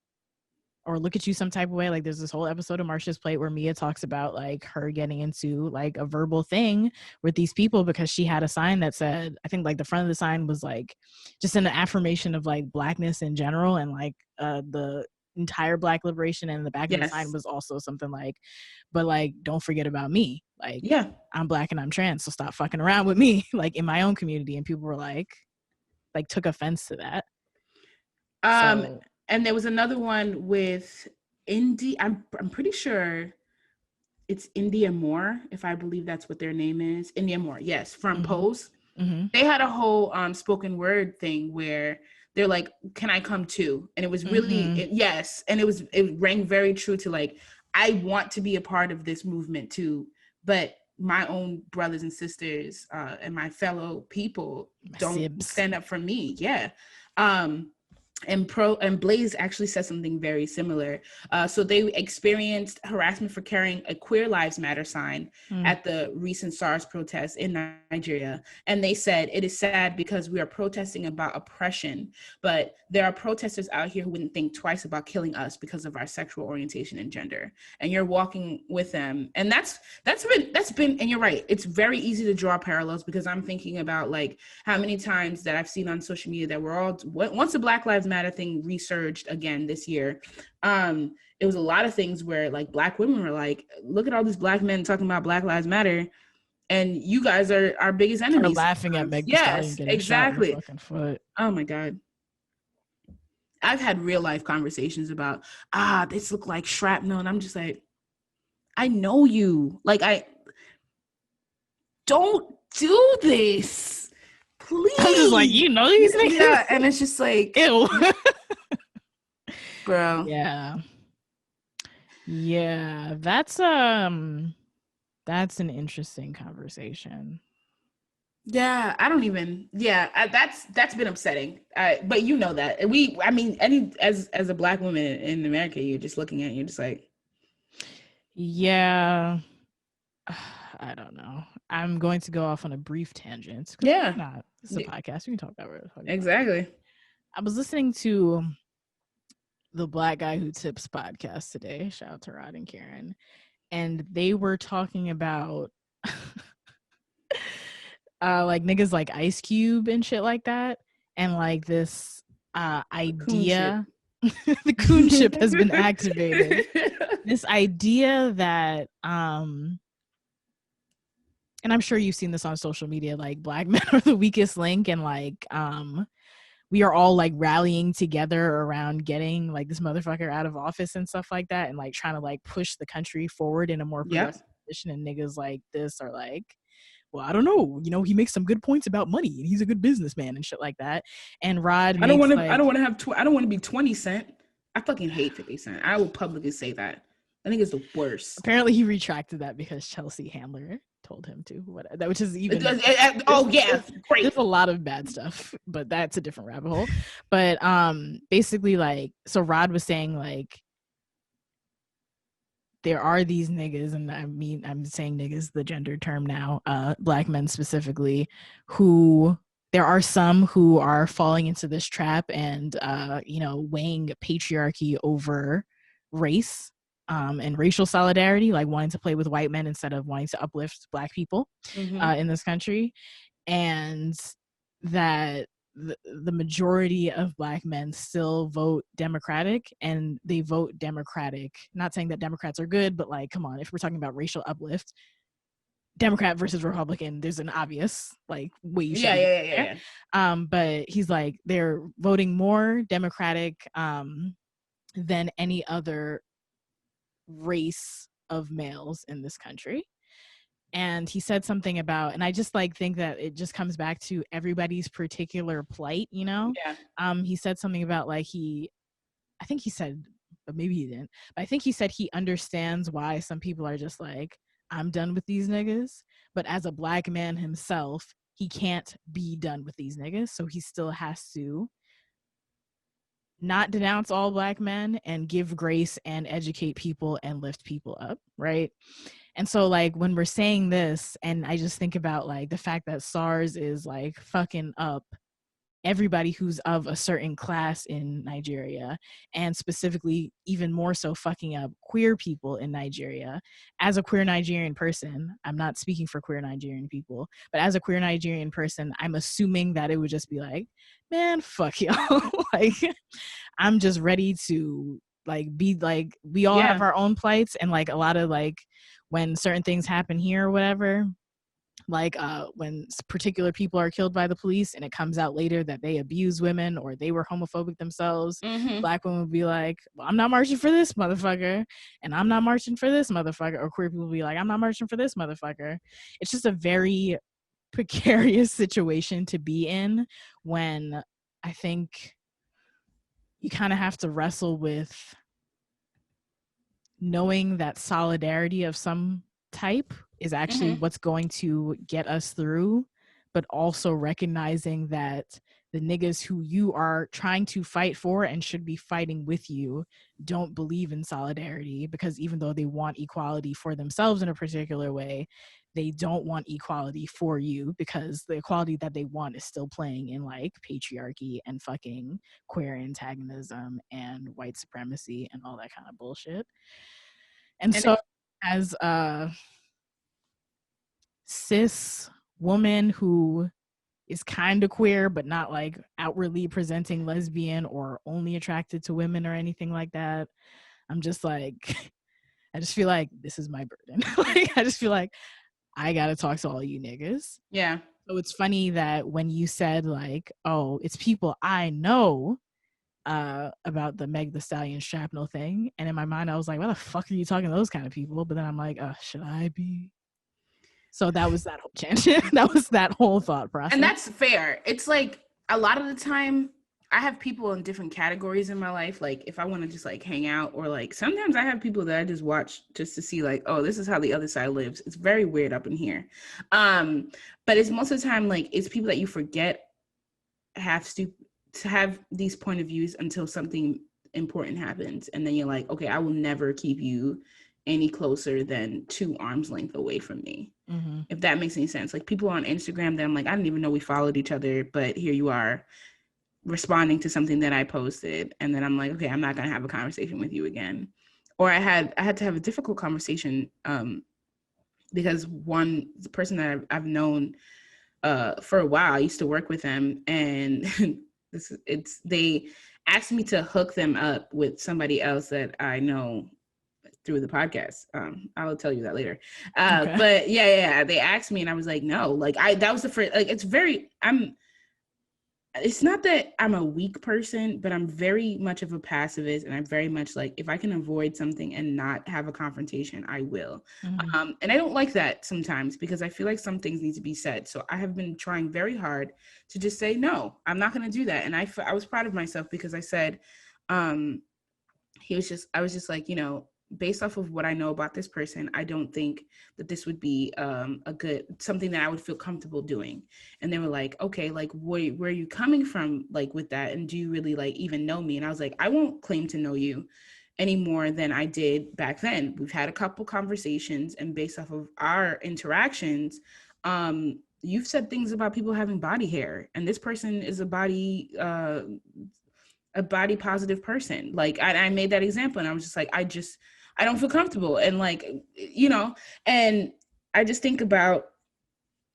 Or look at you some type of way. Like there's this whole episode of Marsha's Plate where Mia talks about like her getting into like a verbal thing with these people because she had a sign that said, I think like the front of the sign was like just an affirmation of like blackness in general and like the entire black liberation, and the back of the sign was also something like, but like don't forget about me, like I'm black and I'm trans, so stop fucking around with me, like in my own community. And people were like took offense to that. And there was another one with Indy. I'm pretty sure it's India Moore, if I believe that's what their name is. India Moore, yes, from Pose. They had a whole spoken word thing where they're like, "Can I come too?" And it was really yes, and it rang very true to like, I want to be a part of this movement too, but my own brothers and sisters and my fellow people don't stand up for me. Yeah. And Blaise actually said something very similar. So they experienced harassment for carrying a Queer Lives Matter sign at the recent SARS protests in Nigeria. And they said, it is sad because we are protesting about oppression, but there are protesters out here who wouldn't think twice about killing us because of our sexual orientation and gender. And you're walking with them. And that's been, and you're right, it's very easy to draw parallels because I'm thinking about like how many times that I've seen on social media that we're all, once the Black Lives Matter thing resurged again this year, it was a lot of things where like Black women were like, look at all these Black men talking about Black Lives Matter, and you guys are our biggest enemies. Or laughing at Meg Thee Stallion getting shot in the fucking foot. Oh my God. I've had real life conversations about, this look like shrapnel, and I'm just like, I know you. Like, I don't do this. Please. I'm just like, you know these things? Yeah, and it's just like, ew. Bro. Yeah, that's an interesting conversation. Yeah, that's been upsetting. But you know that as a Black woman in America, you're just looking at it, you're just like, yeah, I don't know. I'm going to go off on a brief tangent. Yeah, not. This is a podcast. We can talk about it. Exactly. I was listening to the Black Guy Who Tips podcast today. Shout out to Rod and Karen, and they were talking about like niggas like Ice Cube and shit like that, and like this idea the coon ship has been activated. This idea that and I'm sure you've seen this on social media, like Black men are the weakest link, and like we are all like rallying together around getting like this motherfucker out of office and stuff like that, and like trying to like push the country forward in a more progressive position. And niggas like this are like, well, I don't know, you know, he makes some good points about money and he's a good businessman and shit like that. And Rod, I don't want to be 20 Cent. I fucking hate 50 Cent. I will publicly say that. I think it's the worst. Apparently he retracted that because Chelsea Handler told him to, which is even great. There's a lot of bad stuff, but that's a different rabbit hole. But basically, like, so Rod was saying like there are these niggas, and I mean I'm saying niggas, the gender term now, Black men specifically, who there are some who are falling into this trap and you know, weighing patriarchy over race. And racial solidarity, like wanting to play with white men instead of wanting to uplift Black people in this country, and that the majority of Black men still vote Democratic, and they vote Democratic. Not saying that Democrats are good, but like, come on, if we're talking about racial uplift, Democrat versus Republican, there's an obvious like way you should Yeah, be yeah, there. yeah, yeah. But he's like, they're voting more Democratic than any other race of males in this country. And he said something about, and I just like think that it just comes back to everybody's particular plight, you know. Yeah. He said something about like I think he said, but maybe he didn't, but I think he said he understands why some people are just like, I'm done with these niggas, but as a black man himself, he can't be done with these niggas, so he still has to not denounce all black men and give grace and educate people and lift people up, right? And so like when we're saying this, and I just think about like the fact that SARS is like fucking up everybody who's of a certain class in Nigeria, and specifically even more so fucking up queer people in Nigeria. As a queer Nigerian person, I'm not speaking for queer Nigerian people, but as a queer Nigerian person, I'm assuming that it would just be like, man, fuck y'all. Like, I'm just ready to like be like, we all have our own plights, and like a lot of like when certain things happen here or whatever, like when particular people are killed by the police and it comes out later that they abuse women or they were homophobic themselves, black women would be like, well, I'm not marching for this motherfucker, and I'm not marching for this motherfucker. Or queer people will be like, I'm not marching for this motherfucker. It's just a very precarious situation to be in, when I think you kind of have to wrestle with knowing that solidarity of some type is actually what's going to get us through, but also recognizing that the niggas who you are trying to fight for and should be fighting with you don't believe in solidarity, because even though they want equality for themselves in a particular way, they don't want equality for you, because the equality that they want is still playing in like patriarchy and fucking queer antagonism and white supremacy and all that kind of bullshit. And so as a cis woman who is kind of queer but not like outwardly presenting lesbian or only attracted to women or anything like that, I'm just like, I just feel like this is my burden. Like, I just feel like I gotta talk to all you niggas. Yeah. So it's funny that when you said like, oh, it's people I know about the Meg the Stallion shrapnel thing, and in my mind I was like, why the fuck are you talking to those kind of people? But then I'm like, should I be? So that was that whole tangent. That was that whole thought process. And that's fair. It's like a lot of the time I have people in different categories in my life. Like if I want to just like hang out, or like sometimes I have people that I just watch just to see like, oh, this is how the other side lives. It's very weird up in here. But it's most of the time like it's people that you forget have to have these point of views until something important happens, and then you're like, okay, I will never keep you any closer than 2 arms length away from me. If that makes any sense. Like people on Instagram that I'm like, I didn't even know we followed each other, but here you are responding to something that I posted, and then I'm like, okay, I'm not gonna have a conversation with you again. Or I had to have a difficult conversation because the person that I've known for a while, I used to work with them, and they asked me to hook them up with somebody else that I know through the podcast. I'll tell you that later. Okay. But yeah, they asked me, and I was like, no, like that was the first, like, it's not that I'm a weak person, but I'm very much of a pacifist, and I'm very much like, if I can avoid something and not have a confrontation, I will. And I don't like that sometimes, because I feel like some things need to be said. So I have been trying very hard to just say, no, I'm not going to do that. And I was proud of myself, because I said, I was just like, you know, based off of what I know about this person, I don't think that this would be something that I would feel comfortable doing. And they were like, okay, like where are you coming from, like with that? And do you really like even know me? And I was like, I won't claim to know you any more than I did back then. We've had a couple conversations, and based off of our interactions, you've said things about people having body hair, and this person is a body positive person. Like I made that example, and I was just like, I don't feel comfortable. And like, you know, and I just think about,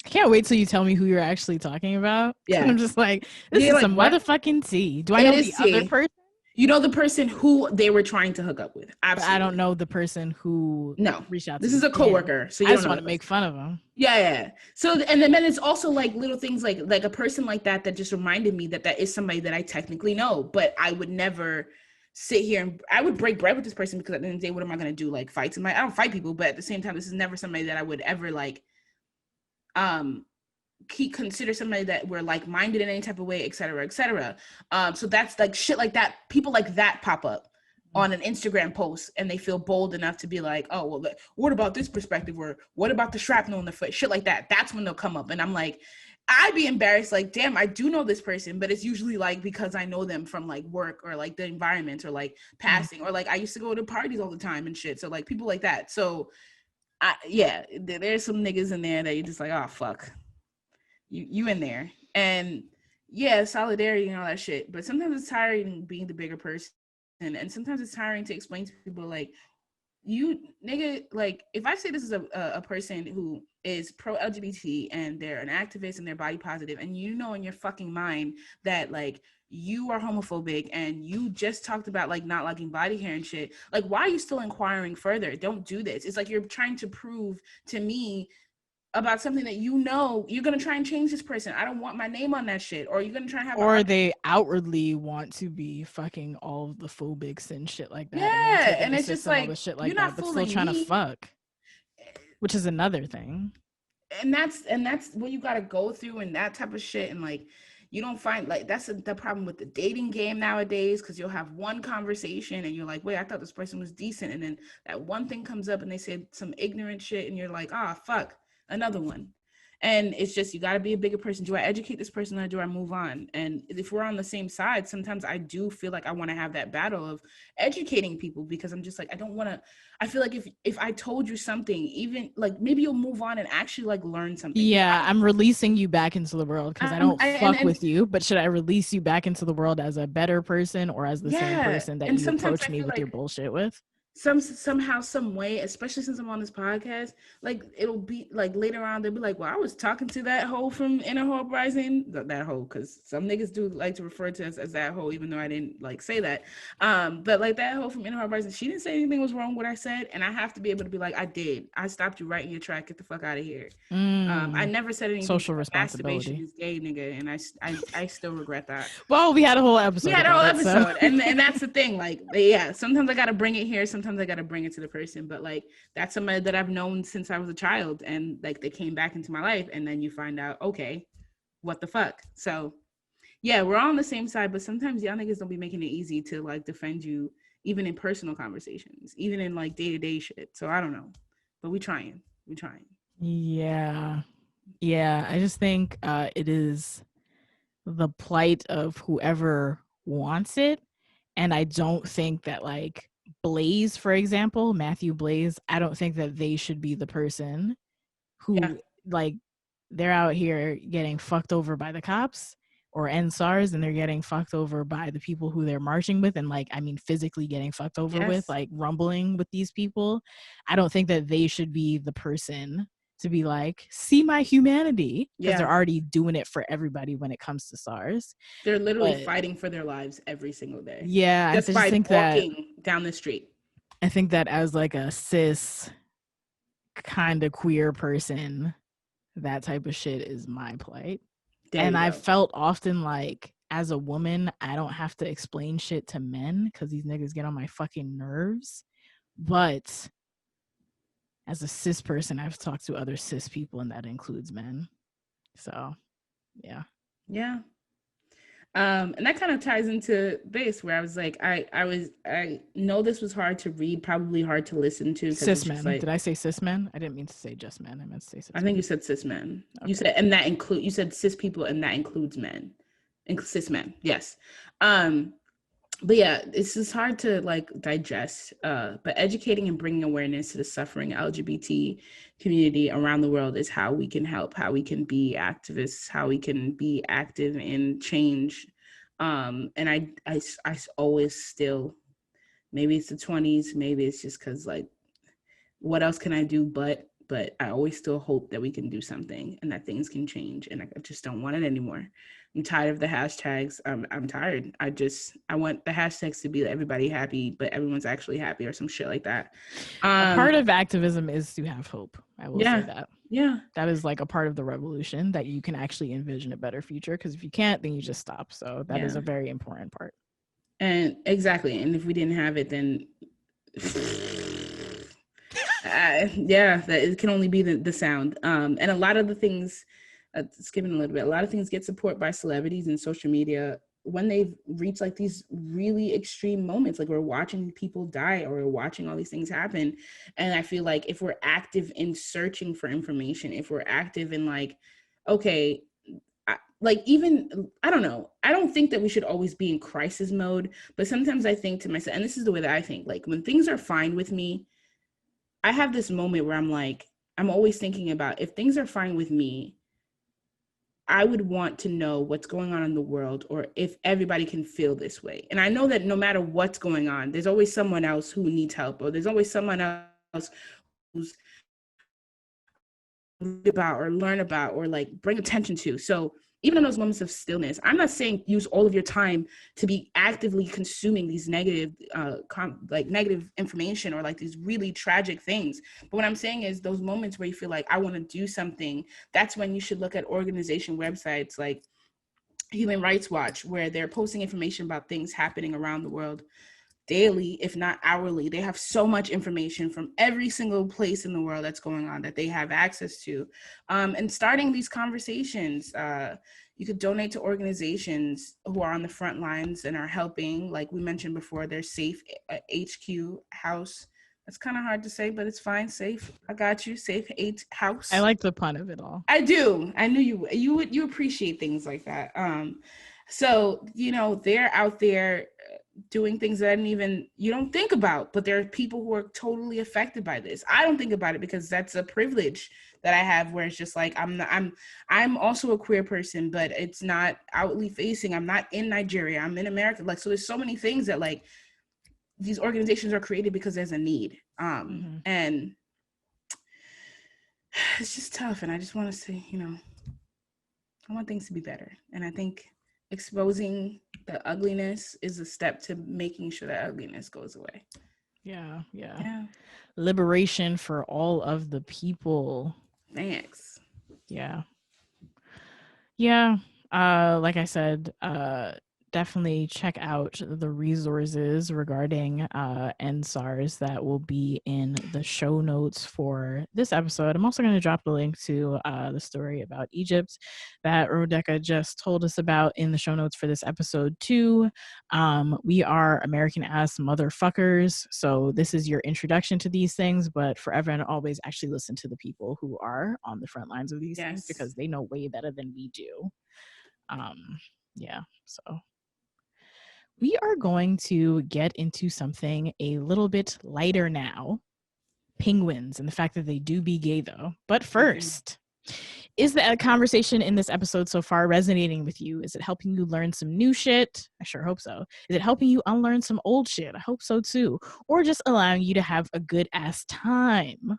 I can't wait till you tell me who you're actually talking about. Yeah. I'm just like, this is like, some motherfucking tea. Do I know the other person? You know the person who they were trying to hook up with. But I Absolutely. don't know the person who No. reached out to This me. is a coworker, so you I don't just know want the to person. make fun of them. Yeah. So and then it's also like little things like a person like that just reminded me that is somebody that I technically know, but I would never sit here and I would break bread with this person because at the end of the day, what am I gonna do? Like fights? I don't fight people, but at the same time, this is never somebody that I would ever like consider somebody that we're like-minded in any type of way, et cetera, et cetera. So that's like shit like that. People like that pop up on an Instagram post and they feel bold enough to be like, oh, well, what about this perspective? Or what about the shrapnel in the foot? Shit like that. That's when they'll come up. And I'm like, I'd be embarrassed, like, damn, I do know this person, but it's usually like because I know them from like work or like the environment or like passing or like I used to go to parties all the time and shit. So like people like that. So there's some niggas in there that you're just like, oh, fuck. You in there. And yeah, solidarity and all that shit. But sometimes it's tiring being the bigger person. And sometimes it's tiring to explain to people like, you nigga, like if I say this is a person who is pro LGBT and they're an activist and they're body positive, and you know in your fucking mind that like you are homophobic and you just talked about like not liking body hair and shit, like why are you still inquiring further? Don't do this. It's like you're trying to prove to me about something that you know you're gonna try and change this person. I don't want my name on that shit. Or you're gonna try and have or they outwardly want to be fucking all of the phobics and shit like that. yeah, and it's just And all like the shit you're like not that, but still fooling trying to me. fuck, which is another thing. And that's what you gotta go through and that type of shit. And like you don't find like that's the problem with the dating game nowadays, because you'll have one conversation and you're like, wait, I thought this person was decent, and then that one thing comes up and they said some ignorant shit and you're like, ah, fuck, another one. And it's just, you got to be a bigger person. Do I educate this person or do I move on? And if we're on the same side, sometimes I do feel like I want to have that battle of educating people, because I'm just like, I don't want to, I feel like if I told you something, even like maybe you'll move on and actually like learn something. Yeah, I'm releasing you back into the world because I don't fuck And with you, but should I release you back into the world as a better person or as the same yeah, person that and you sometimes approach I me feel with your like bullshit with? somehow, some way, especially since I'm on this podcast, like it'll be like later on they'll be like, well, I was talking to that hoe from Uprising, that hoe, because some niggas do like to refer to us as that hoe, even though I didn't like say that. But like that hoe from Uprising, she didn't say anything was wrong with what I said, and I have to be able to be like, I stopped you right in your track, get the fuck out of here. I never said anything Social masturbation responsibility. is gay, nigga, and I still regret that. Well, we had a whole We episode had a whole about it, so. episode, and that's the thing. Like, yeah, sometimes I gotta bring it here, sometimes I gotta bring it to the person. But like, that's somebody that I've known since I was a child, and like they came back into my life, and then you find out, okay, what the fuck? So, yeah, we're all on the same side, but sometimes y'all niggas don't be making it easy to like defend you, even in personal conversations, even in like day to day shit. So I don't know, but we trying. Yeah, I just think it is the plight of whoever wants it. And I don't think that like Blaise, for example, Matthew Blaise, I don't think that they should be the person who like they're out here getting fucked over by the cops or endSARS, and they're getting fucked over by the people who they're marching with, and like I mean physically getting fucked over with, like rumbling with these people. I don't think that they should be the person to be like, see my humanity, because they're already doing it for everybody when it comes to SARS. They're literally fighting for their lives every single day. Yeah, just by walking down the street. I think that as like a cis kind of queer person, that type of shit is my plight. And I felt often like as a woman, I don't have to explain shit to men because these niggas get on my fucking nerves. But as a cis person, I've talked to other cis people, and that includes men. So, yeah. And that kind of ties into this, where I was like, I know this was hard to read, probably hard to listen to. Cis men. Like, did I say cis men? I didn't mean to say just men. I meant to say cis. I think you said cis men. Okay. You said, and that you said cis people, and that includes men, cis men. Yes. But yeah, it's just hard to like digest. But educating and bringing awareness to the suffering LGBT community around the world is how we can help, how we can be activists, how we can be active in change. And I always still, maybe it's the 20s, maybe it's just because like, what else can I do but but I always still hope that we can do something and that things can change. And I just don't want it anymore. I'm tired of the hashtags. I'm tired. I want the hashtags to be everybody happy, but everyone's actually happy or some shit like that. A part of activism is to have hope. I will say that. Yeah. That is like a part of the revolution, that you can actually envision a better future. Because if you can't, then you just stop. So that is a very important part. And exactly. And if we didn't have it, then that it can only be the sound. And a lot of the things, skipping a little bit, a lot of things get support by celebrities and social media when they've reached like these really extreme moments, like we're watching people die or we're watching all these things happen. And I feel like if we're active in searching for information, if we're active in like, okay, I don't know. I don't think that we should always be in crisis mode, but sometimes I think to myself, and this is the way that I think, like when things are fine with me, I have this moment where I'm like, I'm always thinking about if things are fine with me, I would want to know what's going on in the world, or if everybody can feel this way. And I know that no matter what's going on, there's always someone else who needs help, or there's always someone else who's about or learn about or like bring attention to. So even in those moments of stillness, I'm not saying use all of your time to be actively consuming these negative, negative information or like these really tragic things. But what I'm saying is those moments where you feel like I want to do something, that's when you should look at organization websites like Human Rights Watch, where they're posting information about things happening around the world daily, if not hourly. They have so much information from every single place in the world that's going on that they have access to. And starting these conversations, you could donate to organizations who are on the front lines and are helping. Like we mentioned before, there's Safe HQ House. That's kind of hard to say, but it's fine. Safe, I got you. Safe House. I like the pun of it all. I do. I knew you appreciate things like that. So they're out there doing things that you don't think about, but there are people who are totally affected by this. I don't think about it because that's a privilege that I have, where it's just like I'm also a queer person, but it's not outly facing. I'm not in Nigeria. I'm in America. Like, so there's so many things that like these organizations are created because there's a need. And it's just tough. And I just want to say, I want things to be better. And I think exposing the ugliness is a step to making sure that ugliness goes away. Yeah. Liberation for all of the people. Thanks. Yeah. Like I said, definitely check out the resources regarding endSARS that will be in the show notes for this episode. I'm also going to drop the link to the story about Egypt that Rodeka just told us about in the show notes for this episode too. We are American ass motherfuckers, so this is your introduction to these things, but forever and always actually listen to the people who are on the front lines of these things, because they know way better than we do. So we are going to get into something a little bit lighter now. Penguins, and the fact that they do be gay, though. But first, is the conversation in this episode so far resonating with you? Is it helping you learn some new shit? I sure hope so. Is it helping you unlearn some old shit? I hope so too. Or just allowing you to have a good ass time?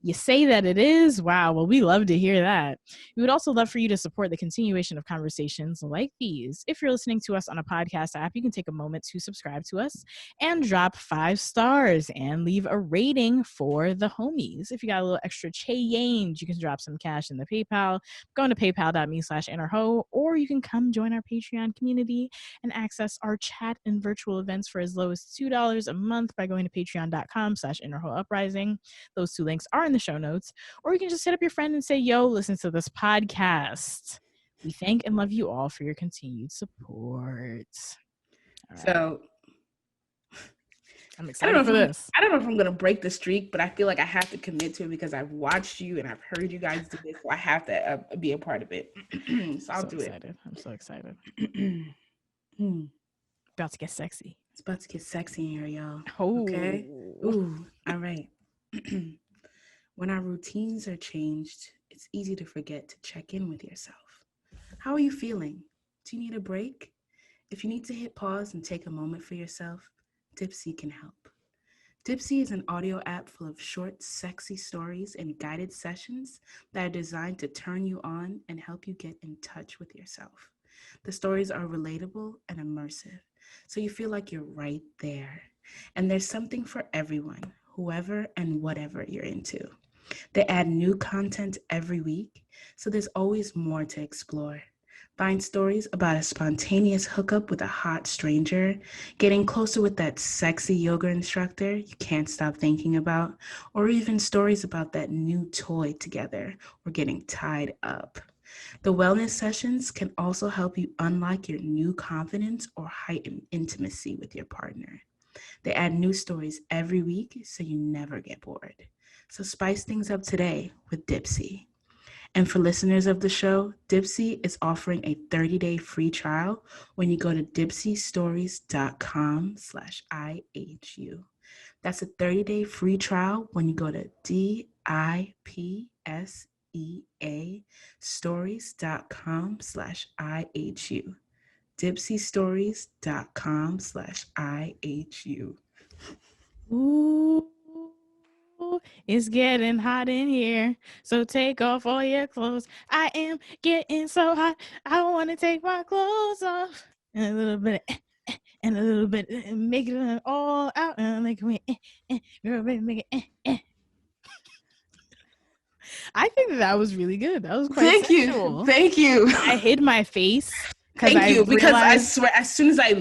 You say that it is? Wow. Well, we love to hear that. We would also love for you to support the continuation of conversations like these. If you're listening to us on a podcast app, you can take a moment to subscribe to us and drop 5 stars and leave a rating for the homies. If you got a little extra change, you can drop some cash in the PayPal. Go to paypal.me/innerho, or you can come join our Patreon community and access our chat and virtual events for as low as $2 a month by going to patreon.com/innerho-uprising. Those 2 links are in the show notes, or you can just hit up your friend and say, yo, listen to this podcast. We thank and love you all for your continued support. Right. So I'm excited for this. I don't know if I'm going to break the streak, but I feel like I have to commit to it because I've watched you and I've heard you guys do this. So I have to be a part of it. So I'll do it. I'm so excited. About to get sexy. It's about to get sexy in here, y'all. Oh. Okay. Ooh. All right. When our routines are changed, it's easy to forget to check in with yourself. How are you feeling? Do you need a break? If you need to hit pause and take a moment for yourself, Dipsy can help. Dipsea is an audio app full of short, sexy stories and guided sessions that are designed to turn you on and help you get in touch with yourself. The stories are relatable and immersive, so you feel like you're right there. And there's something for everyone, whoever and whatever you're into. They add new content every week, so there's always more to explore. Find stories about a spontaneous hookup with a hot stranger, getting closer with that sexy yoga instructor you can't stop thinking about, or even stories about that new toy together or getting tied up. The wellness sessions can also help you unlock your new confidence or heighten intimacy with your partner. They add new stories every week so you never get bored. So spice things up today with Dipsea. And for listeners of the show, Dipsea is offering a 30-day free trial when you go to dipseastories.com/IHU. That's a 30-day free trial when you go to DIPSEA stories.com/IHU. dipseastories.com/IHU. Ooh, it's getting hot in here. So take off all your clothes. I am getting so hot. I want to take my clothes off. And a little bit and a little bit, make it all out, and make it, girl, baby, make it. I think that was really good. That was quite sexual. Thank you. I hid my face because I realized... swear, as soon as I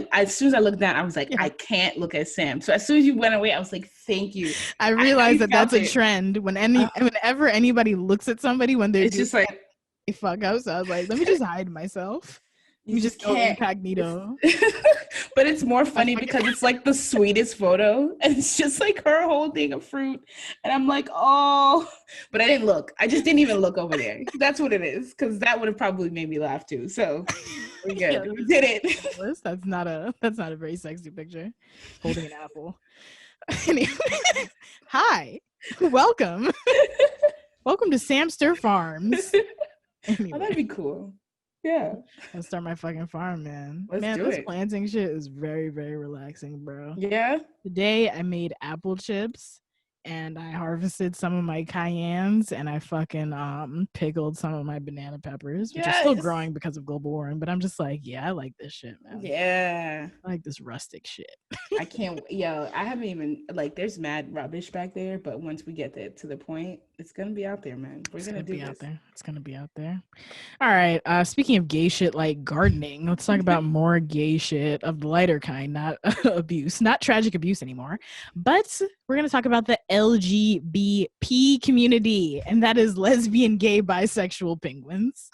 looked down, I was like, I can't look at Sam. So as soon as you went away, I was like, thank you. I realized that's a trend whenever anybody looks at somebody when they're just like fuck up. So I was like, let me just hide myself. You just go incognito. But it's more funny because it's like the sweetest photo, and it's just like her holding a fruit, and I'm like, oh, but I didn't look. I just didn't even look over there. That's what it is, because that would have probably made me laugh too. So we're good. Yeah, we did it. That's not a very sexy picture. Holding an apple. Anyway, hi, welcome to Samster Farms. Anyway. Oh, that'd be cool. Yeah, I'll start my fucking farm, man. Let's do it. Planting shit is very, very relaxing, bro. Yeah. Today I made apple chips, and I harvested some of my cayennes, and I fucking pickled some of my banana peppers, which are still growing because of global warming. But I'm just like, yeah, I like this shit, man. Yeah, I like this rustic shit. I can't. I haven't even there's mad rubbish back there, but once we get to the point, it's gonna be out there, man. We're gonna do this. It's gonna be out there. All right. Speaking of gay shit like gardening, let's talk about more gay shit of the lighter kind, not abuse, not tragic abuse anymore. But we're gonna talk about the LGBT community, and that is lesbian, gay, bisexual penguins.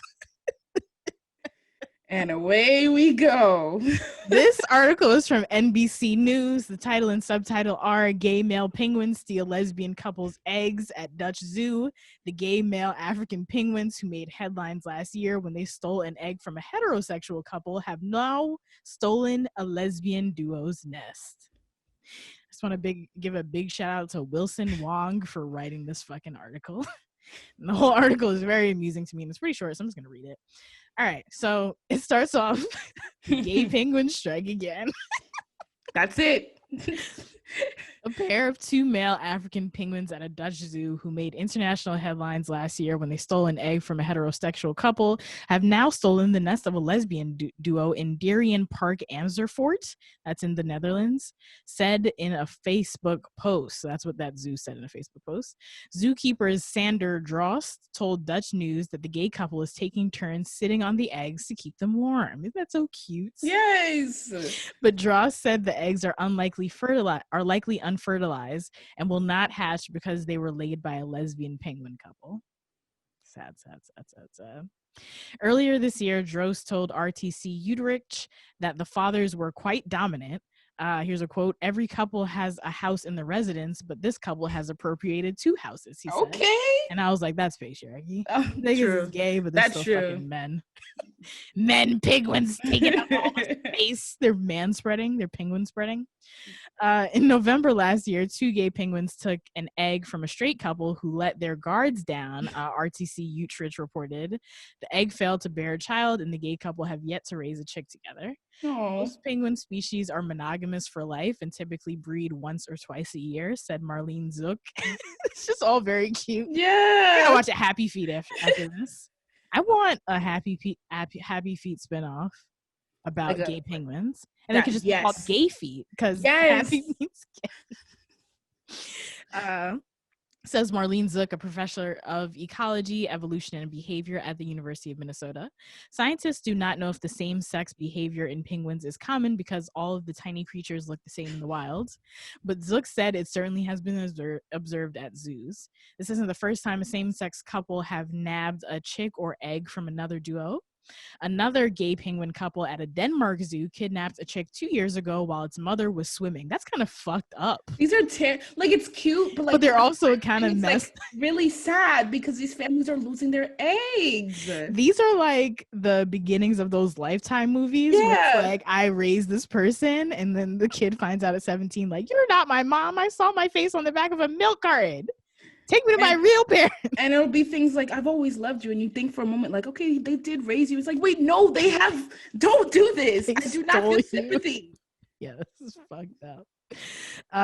And away we go. This article is from NBC News. The title and subtitle are Gay Male Penguins Steal Lesbian Couple's Eggs at Dutch Zoo. The gay male African penguins who made headlines last year when they stole an egg from a heterosexual couple have now stolen a lesbian duo's nest. I just want to give a big shout out to Wilson Wong for writing this fucking article. And the whole article is very amusing to me, and it's pretty short, so I'm just going to read it. All right, so it starts off, gay penguins strike again. That's it. A pair of two male African penguins at a Dutch zoo who made international headlines last year when they stole an egg from a heterosexual couple have now stolen the nest of a lesbian duo in Darien Park, Amersfoort, that's in the Netherlands, said in a Facebook post. So that's what that zoo said in a Facebook post. Zookeeper Sander Drost told Dutch News that the gay couple is taking turns sitting on the eggs to keep them warm. Isn't that so cute? Yes. But Drost said the eggs are likely unfertilized and will not hatch because they were laid by a lesbian penguin couple. Sad. Earlier this year, Drost told RTC Utrecht that the fathers were quite dominant. Here's a quote: "Every couple has a house in the residence, but this couple has appropriated 2 houses," he said. And I was like, that's patriarchy. Niggas is gay, but they're still fucking men. Men, penguins taking up all the space. They're man-spreading. They're penguin-spreading. In November last year, 2 gay penguins took an egg from a straight couple who let their guards down, RTC Utrecht reported. The egg failed to bear a child, and the gay couple have yet to raise a chick together. Aww. Most penguin species are monogamous monogamous for life and typically breed once or twice a year, said Marlene Zook. It's just all very cute. Yeah. I gotta watch a Happy Feet after this. I want a Happy Feet spinoff about gay penguins. And it could just be called Gay Feet because Happy means gay. Says Marlene Zook, a professor of ecology, evolution, and behavior at the University of Minnesota. Scientists do not know if the same-sex behavior in penguins is common because all of the tiny creatures look the same in the wild. But Zook said it certainly has been observed at zoos. This isn't the first time a same-sex couple have nabbed a chick or egg from another duo. Another gay penguin couple at a Denmark zoo kidnapped a chick 2 years ago while its mother was swimming. That's kind of fucked up. These are like, it's cute, but they're also kind of like really sad because these families are losing their eggs. These are like the beginnings of those Lifetime movies where it's like, I raised this person, and then the kid finds out at 17 like, you're not my mom, I saw my face on the back of a milk carton. Take me to my real parents. And it'll be things like, I've always loved you. And you think for a moment, like, okay, they did raise you. It's like, wait, no, they have. Don't do this. I do not feel sympathy. Yeah, this is fucked up.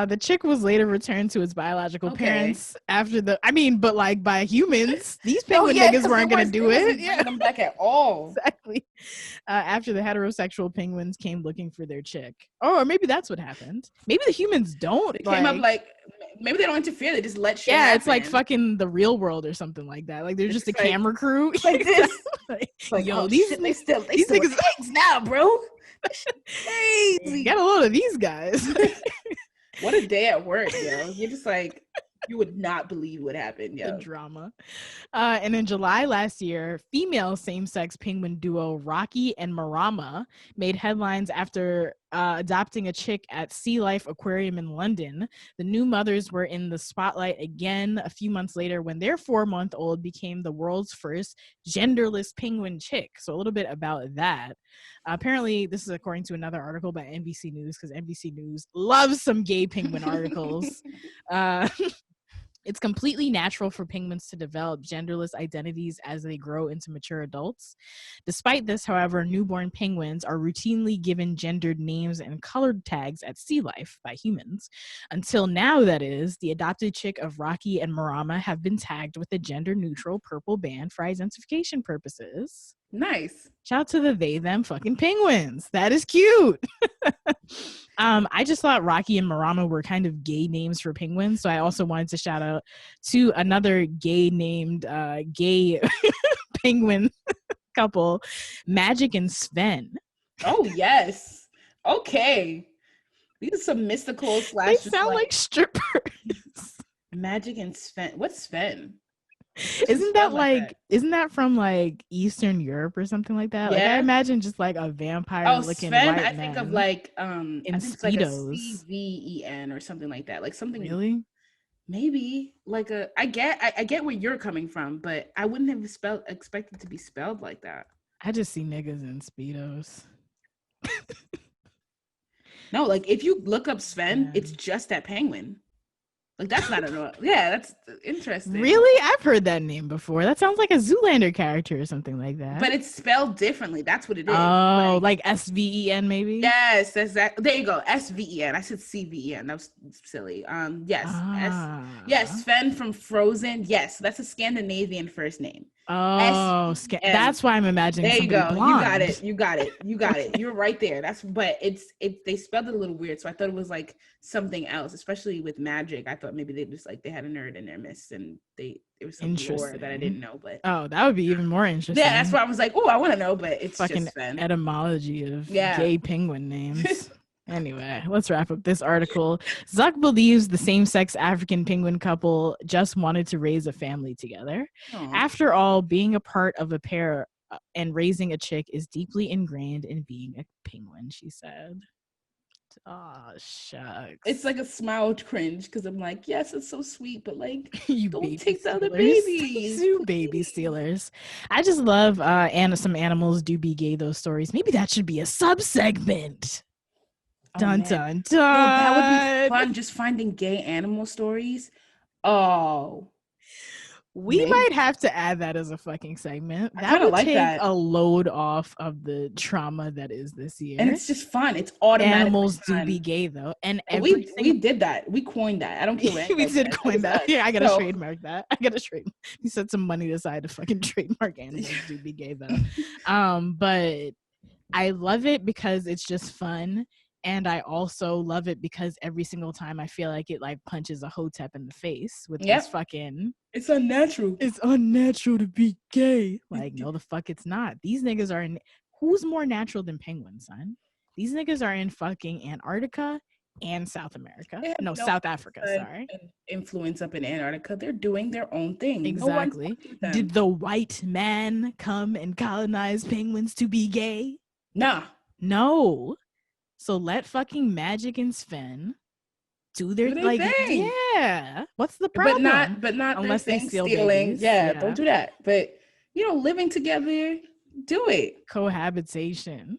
The chick was later returned to its biological parents after but like by humans. These penguin niggas weren't going to do it. Yeah, them back at all. Exactly. After the heterosexual penguins came looking for their chick. Oh, or maybe that's what happened. Maybe the humans don't. They came up like, maybe they don't interfere. They just let shit happen. It's like fucking The Real World or something like that. Like they're just a camera crew. Like this. Like, yo, these niggas eggs now, bro. Crazy. Get a load of these guys. What a day at work, yo. You're just like, you would not believe what happened, yo. The drama. And in July last year, female same-sex penguin duo Rocky and Marama made headlines after adopting a chick at Sea Life Aquarium in London. The new mothers were in the spotlight again a few months later when their 4-month-old became the world's first genderless penguin chick. So a little bit about that. Apparently, this is according to another article by NBC News, because NBC News loves some gay penguin articles. It's completely natural for penguins to develop genderless identities as they grow into mature adults. Despite this, however, newborn penguins are routinely given gendered names and colored tags at Sea Life by humans. Until now, that is, the adopted chick of Rocky and Marama have been tagged with a gender-neutral purple band for identification purposes. Nice. Shout out to the they, them fucking penguins. That is cute. I just thought Rocky and Marama were kind of gay names for penguins. So I also wanted to shout out to another gay named gay penguin couple, Magic and Sven. Oh, yes. Okay. These are some mystical / They sound like strippers. Magic and Sven. What's Sven? Isn't that from like Eastern Europe or something like that? Like I imagine just like a vampire looking Sven, white I think man of like in I think it's like a Speedos. CVEN or something like that. Like something really maybe like I get where you're coming from, but I wouldn't have expected to be spelled like that. I just see niggas in Speedos. No, like if you look up Sven, it's just that penguin. Like that's not that's interesting. Really? I've heard that name before. That sounds like a Zoolander character or something like that. But it's spelled differently. That's what it is. Oh, like SVEN maybe? Yes, that's that. There you go. SVEN. I said CVEN. That was silly. Yes. Yes, Sven from Frozen. Yes, that's a Scandinavian first name. Oh, that's why I'm imagining. There you go. Blonde. You got it. You're right there. But they spelled it a little weird, so I thought it was like something else. Especially with Magic, I thought maybe they just like they had a nerd in their midst, and there was some lore that I didn't know. But that would be even more interesting. Yeah, that's why I was like, oh, I want to know. But it's fucking just Sven. Etymology of gay penguin names. Anyway, let's wrap up this article. Zuck believes the same-sex African penguin couple just wanted to raise a family together. Aww. After all, being a part of a pair and raising a chick is deeply ingrained in being a penguin, she said. Oh, shucks. It's like a smile cringe because I'm like, yes, it's so sweet, but like, you don't take the other babies. You baby stealers. I just love some animals do be gay, those stories. Maybe that should be a sub-segment. Dun, dun, dun. No, that would be fun, just finding gay animal stories. Oh. We might have to add that as a fucking segment. That would like take that. a load off of the trauma that is this year. And it's just fun. It's automatic. Animals do be gay though, and we did that. We coined that. I don't care what we did coin that. Yeah, I gotta trademark that. You set some money aside to fucking trademark animals do be gay though. But I love it because it's just fun. And I also love it because every single time I feel like it like punches a hotep in the face with this fucking... It's unnatural. It's unnatural to be gay. Like, no, the fuck it's not. These niggas are in... Who's more natural than penguins, son? These niggas are in fucking Antarctica and South America. No, South Africa, sorry. Influence up in Antarctica. They're doing their own thing. Exactly. Did the white man come and colonize penguins to be gay? Nah. No. So let fucking Magic and Sven do their thing. Yeah. What's the problem? But not unless they steal stealing. Babies. Yeah, don't do that. But living together, do it. Cohabitation.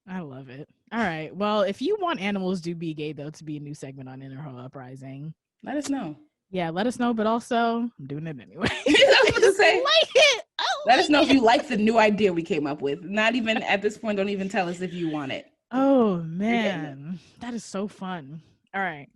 I love it. All right. Well, if you want Animals Do Be Gay though to be a new segment on Inner Hoe Uprising, let us know. Yeah, let us know. But also, I'm doing it anyway. I was gonna say, let us know if you like the new idea we came up with. Not even at this point. Don't even tell us if you want it. Oh man, that is so fun. All right.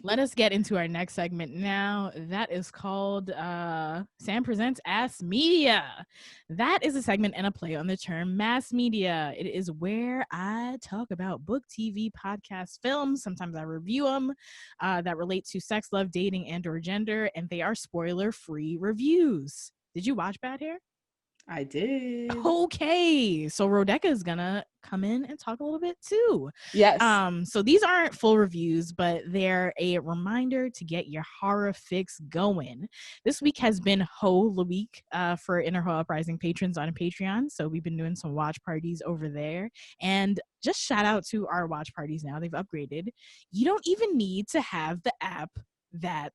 Let us get into our next segment now. That is called Sam Presents Ass Media. That is a segment and a play on the term mass media. It is where I talk about book, TV, podcasts, films. Sometimes I review them that relate to sex, love, dating, and or gender. And they are spoiler-free reviews. Did you watch Bad Hair? I did. Okay, so Rodeka is gonna come in and talk a little bit too. Yes. So these aren't full reviews, but they're a reminder to get your horror fix going. This week has been Ho the Week for Inner Hoe Uprising patrons on Patreon. So we've been doing some watch parties over there, and just shout out to our watch parties now. They've upgraded. You don't even need to have the app that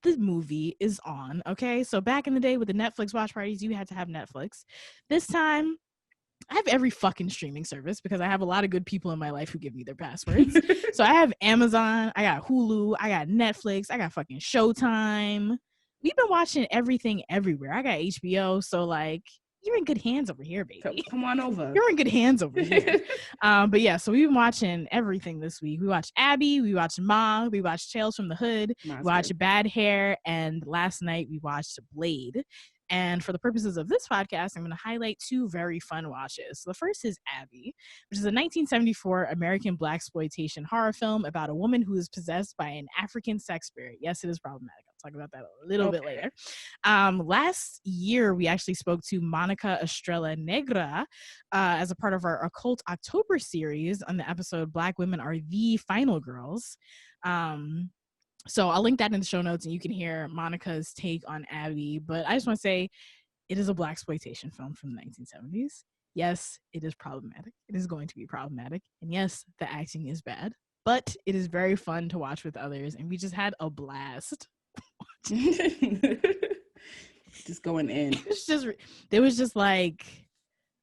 the movie is on. Okay, so back in the day with the Netflix watch parties, you had to have Netflix. This time I have every fucking streaming service because I have a lot of good people in my life who give me their passwords. So I have Amazon, I got Hulu, I got Netflix, I got fucking Showtime. We've been watching everything everywhere. I got HBO, so like, you're in good hands over here, baby. Come on over. You're in good hands over here. But yeah, so we've been watching everything this week. We watched Abby, we watched Ma, we watched Tales from the Hood, we watched Bad Hair, and last night we watched Blade. And for the purposes of this podcast, I'm going to highlight two very fun watches. So the first is Abby, which is a 1974 American blaxploitation horror film about a woman who is possessed by an African sex spirit. Yes, it is problematic. I'll talk about that a little bit later. Last year, we actually spoke to Monica Estrella Negra as a part of our Occult October series on the episode Black Women Are the Final Girls. So I'll link that in the show notes and you can hear Monica's take on Abby. But I just want to say it is a blaxploitation film from the 1970s. Yes, it is problematic. It is going to be problematic. And yes, the acting is bad. But it is very fun to watch with others. And we just had a blast. Just going in. There was just like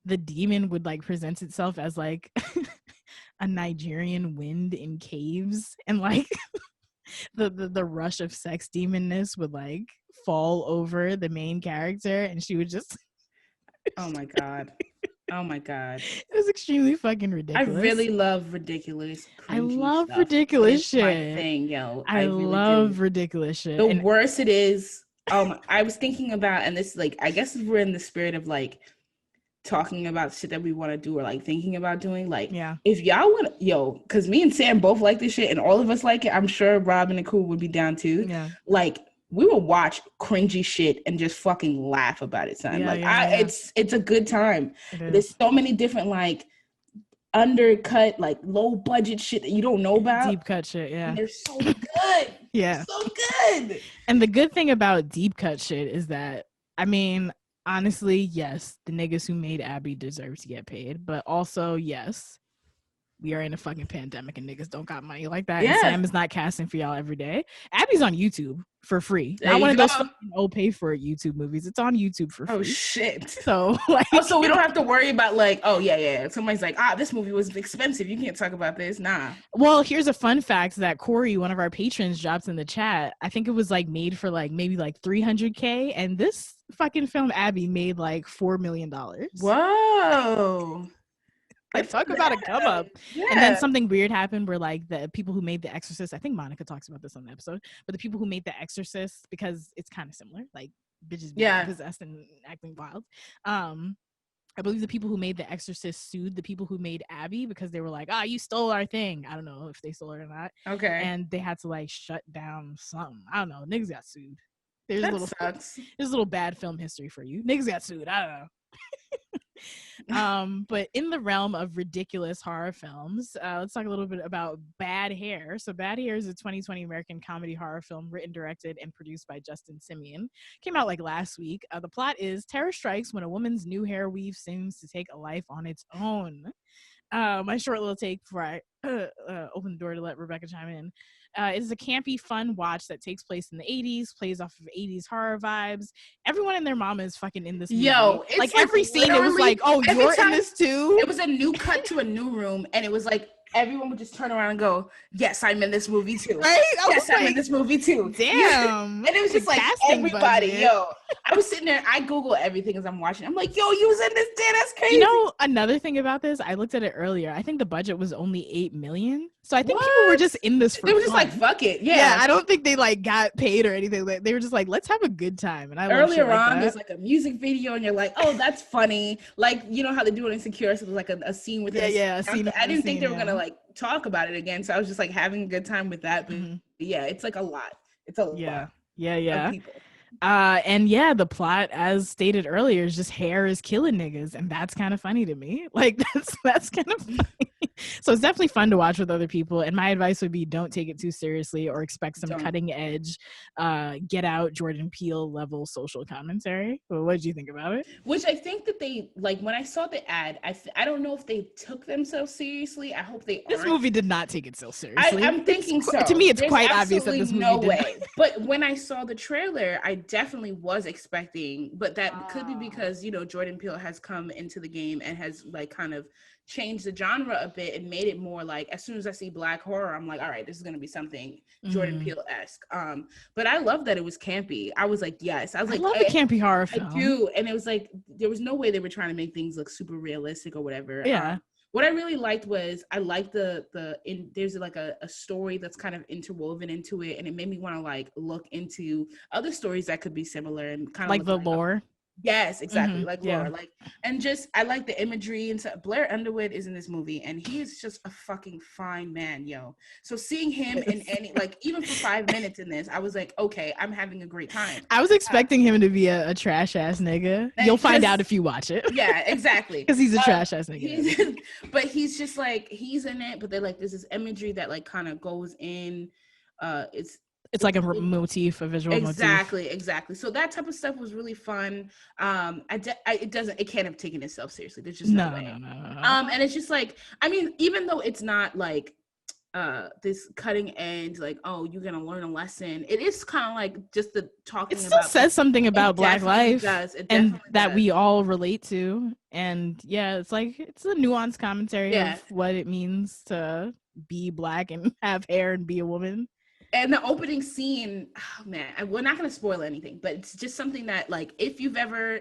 the demon would like present itself as like a Nigerian wind in caves. And like... the rush of sex demonness would like fall over the main character and she would just oh my god it was extremely fucking ridiculous. I really love ridiculous I love stuff. ridiculous shit. My thing, yo. I really love ridiculous shit. The worse it is, I was thinking about, and this like I guess we're in the spirit of like talking about shit that we want to do or like thinking about doing, like, yeah, if y'all would, because me and Sam both like this shit and all of us like it, I'm sure Robin and Cool would be down too. Yeah, like we will watch cringy shit and just fucking laugh about it, son. It's a good time. There's so many different like undercut, like low budget shit that you don't know about. Deep cut shit, yeah. And they're so good. Yeah, so good. And the good thing about deep cut shit is that, I mean, honestly, yes, the niggas who made Abby deserve to get paid, but also, yes, we are in a fucking pandemic and niggas don't got money like that. Yeah. And Sam is not casting for y'all every day. Abby's on YouTube. for free. There Not you one of go. those fucking pay for it YouTube movies. It's on YouTube for free. Oh shit. So like, also, we don't have to worry about like, oh yeah. Somebody's like, this movie was expensive. You can't talk about this. Nah. Well, here's a fun fact that Corey, one of our patrons, dropped in the chat. I think it was like made for like maybe like $300K, and this fucking film Abby made like $4 million. Whoa. Like, talk about a come up. Yeah. And then something weird happened where like the people who made The Exorcist, I think Monica talks about this on the episode, but the people who made The Exorcist, because it's kind of similar, like bitches being possessed and acting wild. I believe the people who made The Exorcist sued the people who made Abby because they were like, you stole our thing. I don't know if they stole it or not. Okay. And they had to like shut down something. I don't know. Niggas got sued. There's sucks. There's a little bad film history for you. Niggas got sued. I don't know. But in the realm of ridiculous horror films, let's talk a little bit about Bad Hair. So Bad Hair is a 2020 American comedy horror film written, directed, and produced by Justin Simien. Came out like last week. The plot is terror strikes when a woman's new hair weave seems to take a life on its own. My short little take before I open the door to let Rebecca chime in. It is a campy, fun watch that takes place in the 80s, plays off of 80s horror vibes. Everyone and their mama is fucking in this movie. Yo, it's like every scene, it was like, you're in this too? It was a new cut to a new room, and it was like, everyone would just turn around and go, yes, I'm in this movie too. Right? Yes, I'm in this movie too. Damn. And it was just like everybody, budget. Yo. I was sitting there, I Google everything as I'm watching. I'm like, yo, you was in this, damn, that's crazy. You know, another thing about this, I looked at it earlier. I think the budget was only $8 million. So I think people were just in this for They were fun. just like, fuck it. Yeah. I don't think they like got paid or anything. They were just like, let's have a good time. And I earlier on, there's like a music video, and you're like, oh, that's funny. Like, you know how they do it in Insecurity, so there's like a scene with it. Yeah, a scene. I didn't think they were gonna like talk about it again, so I was just like having a good time with that. But yeah, it's like a lot. It's a lot. Yeah. Of people. And yeah, the plot, as stated earlier, is just hair is killing niggas, and that's kind of funny to me. Like that's kind of funny. So it's definitely fun to watch with other people. And my advice would be, don't take it too seriously or expect some cutting edge, Get Out, Jordan Peele level social commentary. Well, what did you think about it? Which I think that they, like, when I saw the ad, I don't know if they took themselves seriously. I hope they This movie did not take itself seriously. I'm thinking so. To me, it's There's quite obvious that this movie no did way. But when I saw the trailer, I definitely was expecting, but that could be because, you know, Jordan Peele has come into the game and has like kind of changed the genre a bit and made it more like, as soon as I see black horror, I'm like, all right, this is going to be something Jordan Peele-esque. But I love that it was campy. I was like, yes. I was like, I love a campy horror film. I do. And it was like, there was no way they were trying to make things look super realistic or whatever. Yeah. What I really liked was I liked there's like a story that's kind of interwoven into it, and it made me want to like look into other stories that could be similar and kind of like the lore. Yes, exactly. Like lore, like, and just I like the imagery and stuff. Blair Underwood is in this movie, and he is just a fucking fine man, yo. So seeing him in any, like, even for 5 minutes in this, I was like, okay, I'm having a great time. I was expecting him to be a trash ass nigga. You'll find out if you watch it. Yeah, exactly. Because he's a trash ass nigga. But he's just like, he's in it, but they're like, there's this imagery that like kind of goes in. It's like a motif, a visual motif. Exactly. So that type of stuff was really fun. It can't have taken itself seriously. There's just no way. No. And it's just like, I mean, even though it's not like this cutting edge, like, oh, you're gonna learn a lesson. It is kind of like just the talking. It still says something about Black life, and that does. We all relate to. And yeah, it's like it's a nuanced commentary of what it means to be Black and have hair and be a woman. And the opening scene, oh man, we're not going to spoil anything, but it's just something that, like, if you've ever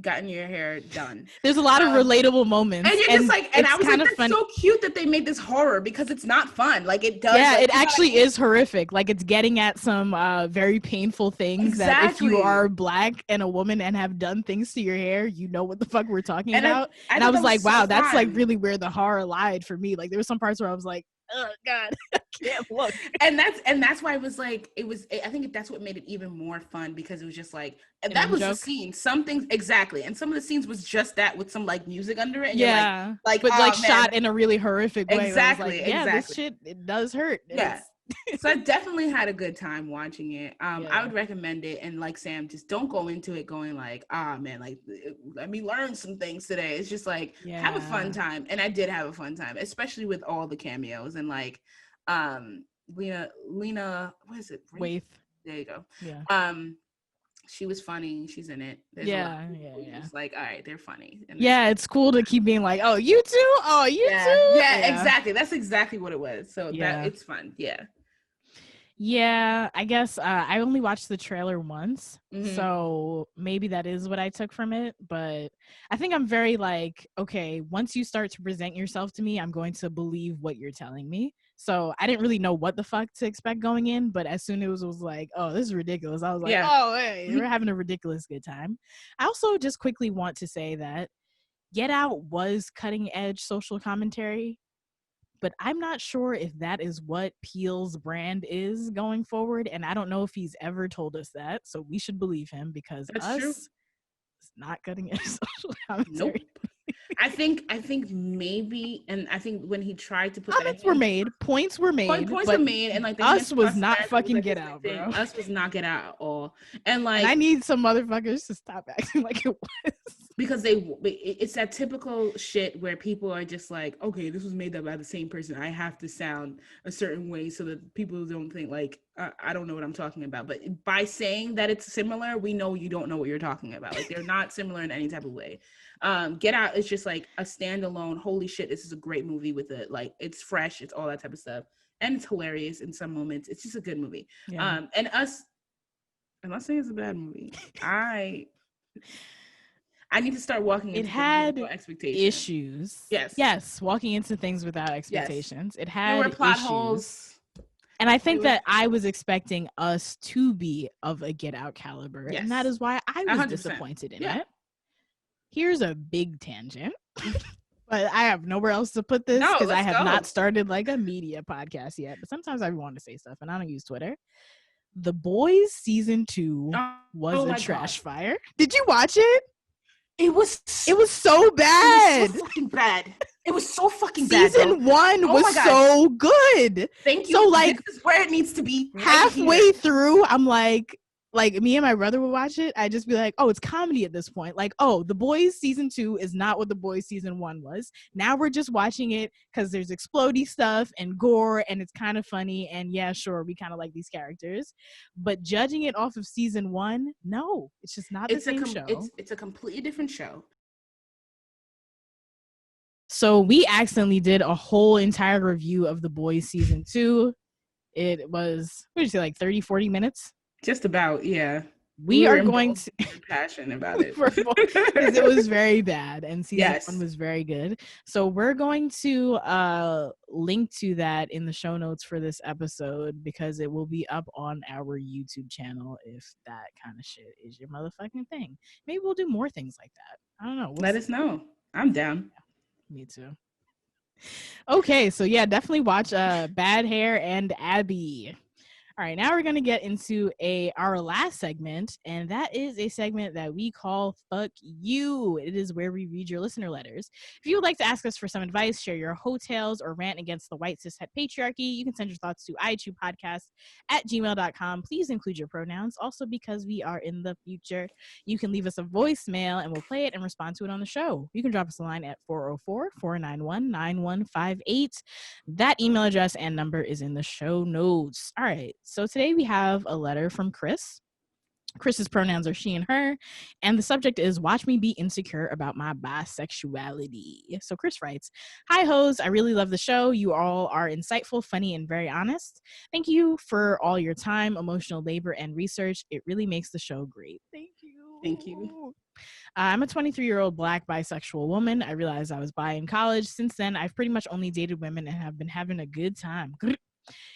gotten your hair done, there's a lot of relatable moments. And you're just like, and I was like, that's so cute that they made this horror, because it's not fun. Like, it does. Yeah, like, it actually is horrific. Like, it's getting at some very painful things that if you are Black and a woman and have done things to your hair, you know what the fuck we're talking about. And I was like, wow, that's like really where the horror lied for me. Like, there were some parts where I was like, oh God, I can't look. And that's why it was like, I think that's what made it even more fun, because it was just like, that was the scene. Some things, exactly. And some of the scenes was just that, with some like music under it. And yeah. But like shot in a really horrific way. Exactly. Like, yeah, this shit, it does hurt. Yeah. So I definitely had a good time watching it. I would recommend it. And like Sam, just don't go into it going like, man, like, let me learn some things today. It's just like, have a fun time. And I did have a fun time, especially with all the cameos and like Lena, what is it? Waithe. There you go. Yeah. She was funny. She's in it. There's a lot Yeah. of people Yeah. just like, all right, they're funny. And Yeah. It's cool to keep being like, oh, you too? Oh, you yeah, too? yeah, exactly. That's exactly what it was. So that Yeah. it's fun. Yeah. Yeah, I guess I only watched the trailer once, Mhm. so maybe that is what I took from it. But I think I'm very like, okay, once you start to present yourself to me, I'm going to believe what you're telling me. So I didn't really know what the fuck to expect going in, but as soon as it was like, oh, this is ridiculous, I was like, Yeah. oh, hey, we're having a ridiculous good time. I also just quickly want to say that Get Out was cutting edge social commentary, but I'm not sure if that is what Peele's brand is going forward. And I don't know if he's ever told us that. So we should believe him because That's us true. is not cutting edge social commentary. Nope. I think maybe, and I think when he tried to put Comments that were made, points were made, points but were made, and like the us was plus not men, fucking like Get Out, bro. us was not Get Out at all. And like, And I need some motherfuckers to stop acting like it was. Because it's that typical shit where people are just like, okay, this was made up by the same person. I have to sound a certain way so that people don't think like, I don't know what I'm talking about. But by saying that it's similar, we know you don't know what you're talking about. Like, they're not similar in any type of way. Get Out is just like a standalone, holy shit, this is a great movie with it. Like, it's fresh, it's all that type of stuff. And it's hilarious in some moments. It's just a good movie. Yeah. And us, I'm not saying it's a bad movie. I need to start walking into It had expectations. issues. Yes, walking into things without expectations. It had there were plot issues. holes. And I think that I was expecting us to be of a Get Out caliber. Yes. And that is why I was 100%. disappointed in it. Here's a big tangent. But I have nowhere else to put this because I have not started like a media podcast yet. But sometimes I want to say stuff and I don't use Twitter. The Boys season 2 was a trash fire. Did you watch it? It was so bad. It was so fucking bad. It was so fucking bad. Season 1 was so good. Thank you. So like, this is where it needs to be. Halfway through, I'm like me and my brother would watch it. I'd just be like, oh, it's comedy at this point. Like, oh, The Boys season 2 is not what The Boys season 1 was. Now we're just watching it because there's explodey stuff and gore and it's kind of funny. And yeah, sure, we kind of like these characters. But judging it off of season 1, no, it's just not the same show. It's a completely different show. So we accidentally did a whole entire review of The Boys season 2. It was, what did you say, like 30, 40 minutes? Just about, yeah. We are going to passionate about it because it was very bad and season 1 was very good. So we're going to link to that in the show notes for this episode because it will be up on our YouTube channel if that kind of shit is your motherfucking thing. Maybe we'll do more things like that. I don't know. Let us know. I'm down. Me too. Okay, so yeah, definitely watch Bad Hair and Abby. All right, now we're going to get into our last segment, and that is a segment that we call Fuck You. It is where we read your listener letters. If you would like to ask us for some advice, share your hotels, or rant against the white cishet patriarchy, you can send your thoughts to ihupodcast@gmail.com. Please include your pronouns. Also, because we are in the future, you can leave us a voicemail, and we'll play it and respond to it on the show. You can drop us a line at 404-491-9158. That email address and number is in the show notes. All right. So today we have a letter from Chris. Chris's pronouns are she and her, and the subject is watch me be insecure about my bisexuality. So Chris writes, hi hoes, I really love the show. You all are insightful, funny, and very honest. Thank you for all your time, emotional labor, and research. It really makes the show great. Thank you. Thank you. I'm a 23-year-old Black bisexual woman. I realized I was bi in college. Since then, I've pretty much only dated women and have been having a good time.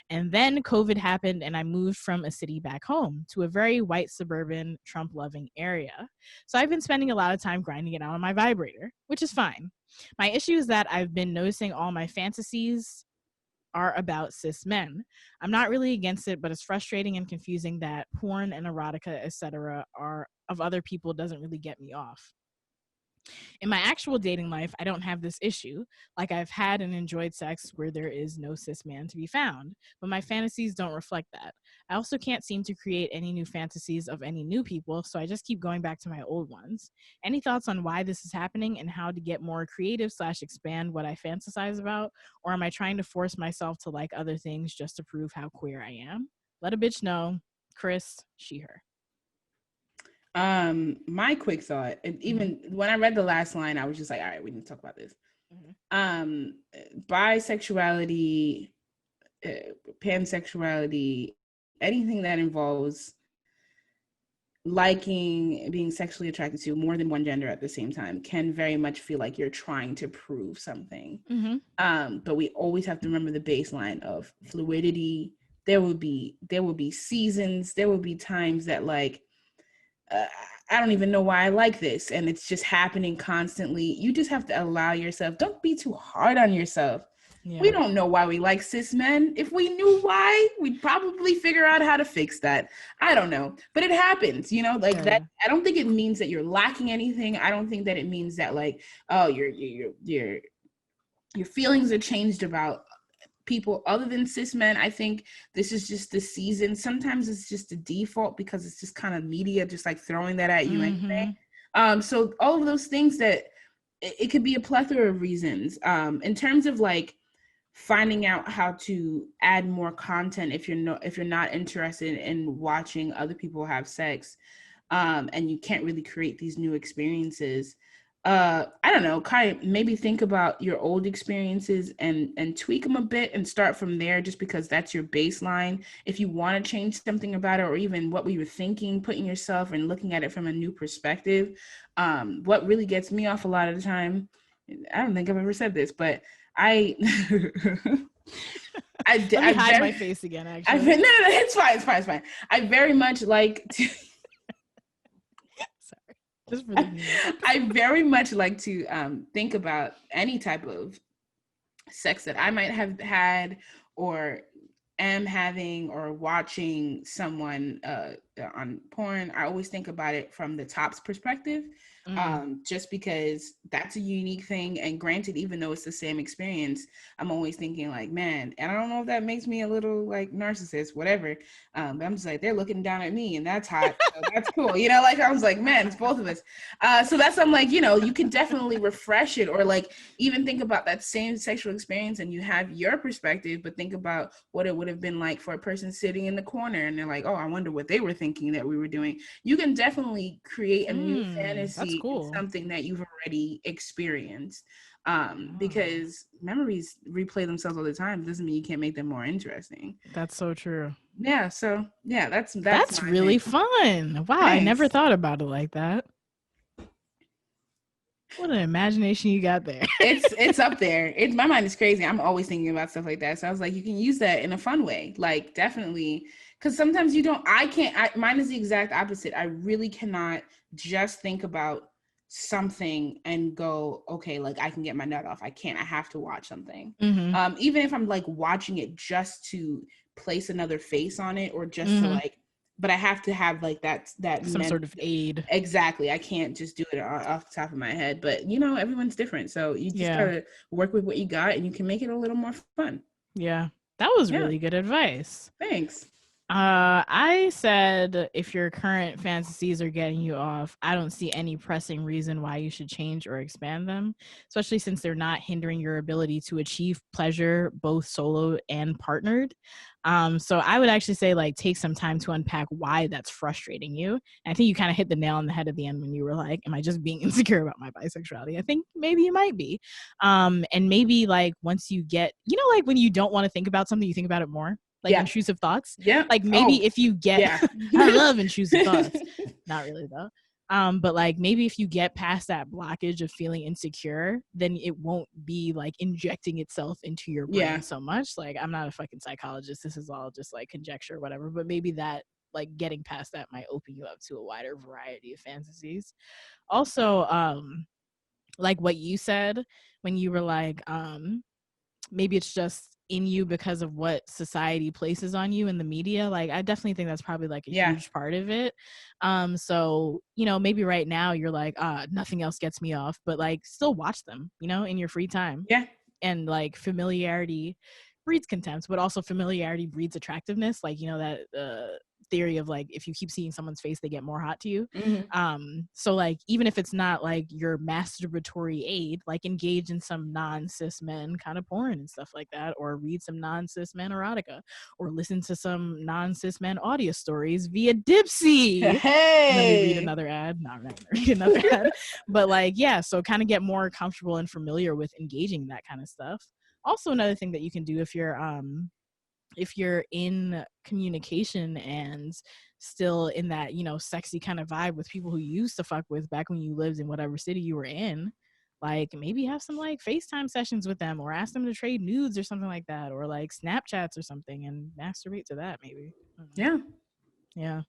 And then COVID happened and I moved from a city back home to a very white, suburban, Trump-loving area. So I've been spending a lot of time grinding it out on my vibrator, which is fine. My issue is that I've been noticing all my fantasies are about cis men. I'm not really against it, but it's frustrating and confusing that porn and erotica, etc., are of other people doesn't really get me off. In my actual dating life, I don't have this issue. Like, I've had and enjoyed sex where there is no cis man to be found, but my fantasies don't reflect that. I also can't seem to create any new fantasies of any new people, so I just keep going back to my old ones. Any thoughts on why this is happening and how to get more creative / expand what I fantasize about? Or am I trying to force myself to like other things just to prove how queer I am? Let a bitch know. Chris, she, her. My quick thought, and even when I read the last line, I was just like, all right, we need to talk about this. Bisexuality, pansexuality, anything that involves liking, being sexually attracted to more than one gender at the same time can very much feel like you're trying to prove something. But we always have to remember the baseline of fluidity. There will be seasons, there will be times that like I don't even know why I like this, and it's just happening constantly. You just have to allow yourself. Don't be too hard on yourself. Yeah. We don't know why we like cis men. If we knew why, we'd probably figure out how to fix that. I don't know, but it happens, you know, like that. I don't think it means that you're lacking anything. I don't think that it means that like, oh, your feelings are changed about people other than cis men. I think this is just the season. Sometimes it's just a default because it's just kind of media just like throwing that at you anyway. So all of those things that it could be a plethora of reasons. In terms of like finding out how to add more content if you're not interested in watching other people have sex, and you can't really create these new experiences. I don't know, kind of maybe think about your old experiences and tweak them a bit and start from there, just because that's your baseline. If you want to change something about it, or even what we were thinking, putting yourself and looking at it from a new perspective. What really gets me off a lot of the time, I don't think I've ever said this, but I hide my face again, actually. No, it's fine. I very much like to I very much like to think about any type of sex that I might have had or am having, or watching someone on porn. I always think about it from the top's perspective, just because that's a unique thing. And granted, even though it's the same experience, I'm always thinking like, man, and I don't know if that makes me a little like narcissist, whatever, but I'm just like, they're looking down at me and that's hot, so that's cool, you know, like I was like, man, it's both of us. So that's, I'm like, you know, you can definitely refresh it, or like even think about that same sexual experience and you have your perspective, but think about what it would have been like for a person sitting in the corner and they're like, oh, I wonder what they were thinking that we were doing. You can definitely create a new fantasy, cool. Something that you've already experienced, because memories replay themselves all the time. Doesn't mean you can't make them more interesting. That's so true. Yeah, so yeah, that's really fun. Wow. Thanks. I never thought about it like that. What an imagination you got there. It's up there. My mind is crazy. I'm always thinking about stuff like that. So I was like, you can use that in a fun way. Like, definitely. Because sometimes mine is the exact opposite. I really cannot just think about something and go, okay, like I can get my nut off. I can't. I have to watch something. Even if I'm like watching it just to place another face on it, or just to like, but I have to have like that some sort of aid. Exactly. I can't just do it off the top of my head. But you know, everyone's different, so you just gotta work with what you got, and you can make it a little more fun. Yeah, that was really good advice. Thanks. I said if your current fantasies are getting you off, I don't see any pressing reason why you should change or expand them, especially since they're not hindering your ability to achieve pleasure, both solo and partnered. So I would actually say like take some time to unpack why that's frustrating you. And I think you kind of hit the nail on the head at the end when you were like, am I just being insecure about my bisexuality? I think maybe you might be. And maybe like once you get, you know, like when you don't want to think about something, you think about it more. Like intrusive thoughts. Yeah. Like maybe if you get, I love intrusive thoughts. Not really though. But like maybe if you get past that blockage of feeling insecure, then it won't be like injecting itself into your brain so much. Like I'm not a fucking psychologist. This is all just like conjecture or whatever. But maybe that like getting past that might open you up to a wider variety of fantasies. Also, like what you said when you were like, maybe it's just in you because of what society places on you in the media. Like I definitely think that's probably like a huge part of it. So, you know, maybe right now you're like, nothing else gets me off, but like still watch them, you know, in your free time. Yeah. And like familiarity breeds contempt, but also familiarity breeds attractiveness. Like, you know, that theory of like, if you keep seeing someone's face, they get more hot to you. So like, even if it's not like your masturbatory aid, like engage in some non-cis men kind of porn and stuff like that, or read some non-cis men erotica, or listen to some non-cis men audio stories via Dipsy. Hey, and then we read another ad. No, I'm not gonna read another ad. But like, yeah, so kind of get more comfortable and familiar with engaging in that kind of stuff. Also, another thing that you can do if you're in communication and still in that, you know, sexy kind of vibe with people who you used to fuck with back when you lived in whatever city you were in, like maybe have some like FaceTime sessions with them, or ask them to trade nudes or something like that, or like Snapchats or something, and masturbate to that maybe. Yeah.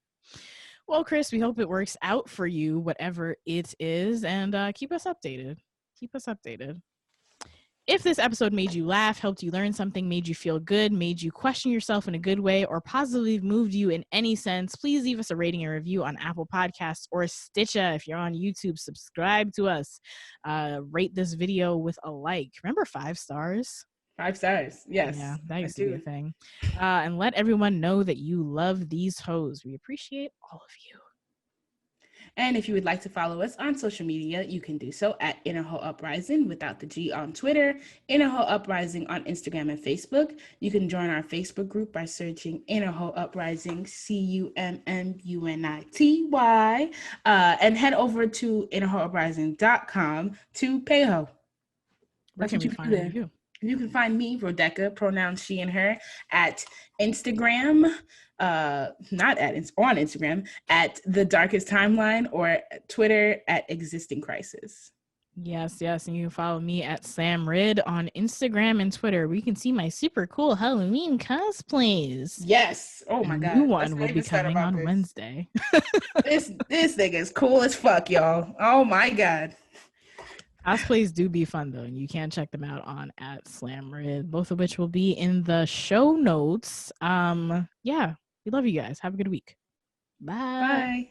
Well, Chris, we hope it works out for you, whatever it is, and keep us updated. If this episode made you laugh, helped you learn something, made you feel good, made you question yourself in a good way, or positively moved you in any sense, please leave us a rating and review on Apple Podcasts or Stitcher. If you're on YouTube, subscribe to us. Rate this video with a like. Remember 5 stars? 5 stars. Yes. Yeah, that used to be a thing. And let everyone know that you love these hoes. We appreciate all of you. And if you would like to follow us on social media, you can do so at Uprising without the G on Twitter, Uprising on Instagram and Facebook. You can join our Facebook group by searching Uprising, CUMMUNITY, and head over to HoeUprising.com to pay ho. Where can we find you? You can find me, Rodeka, pronouns she and her, at Instagram, on Instagram, at The Darkest Timeline, or Twitter at Existing Crisis. Yes. And you can follow me at Sam Rid on Instagram and Twitter. We can see my super cool Halloween cosplays. Yes. Oh my God. New one will be coming on Wednesday. This nigga is cool as fuck, y'all. Oh my God. Cosplays do be fun though, and you can check them out on @SlamRid, both of which will be in the show notes. Yeah, we love you guys. Have a good week. Bye.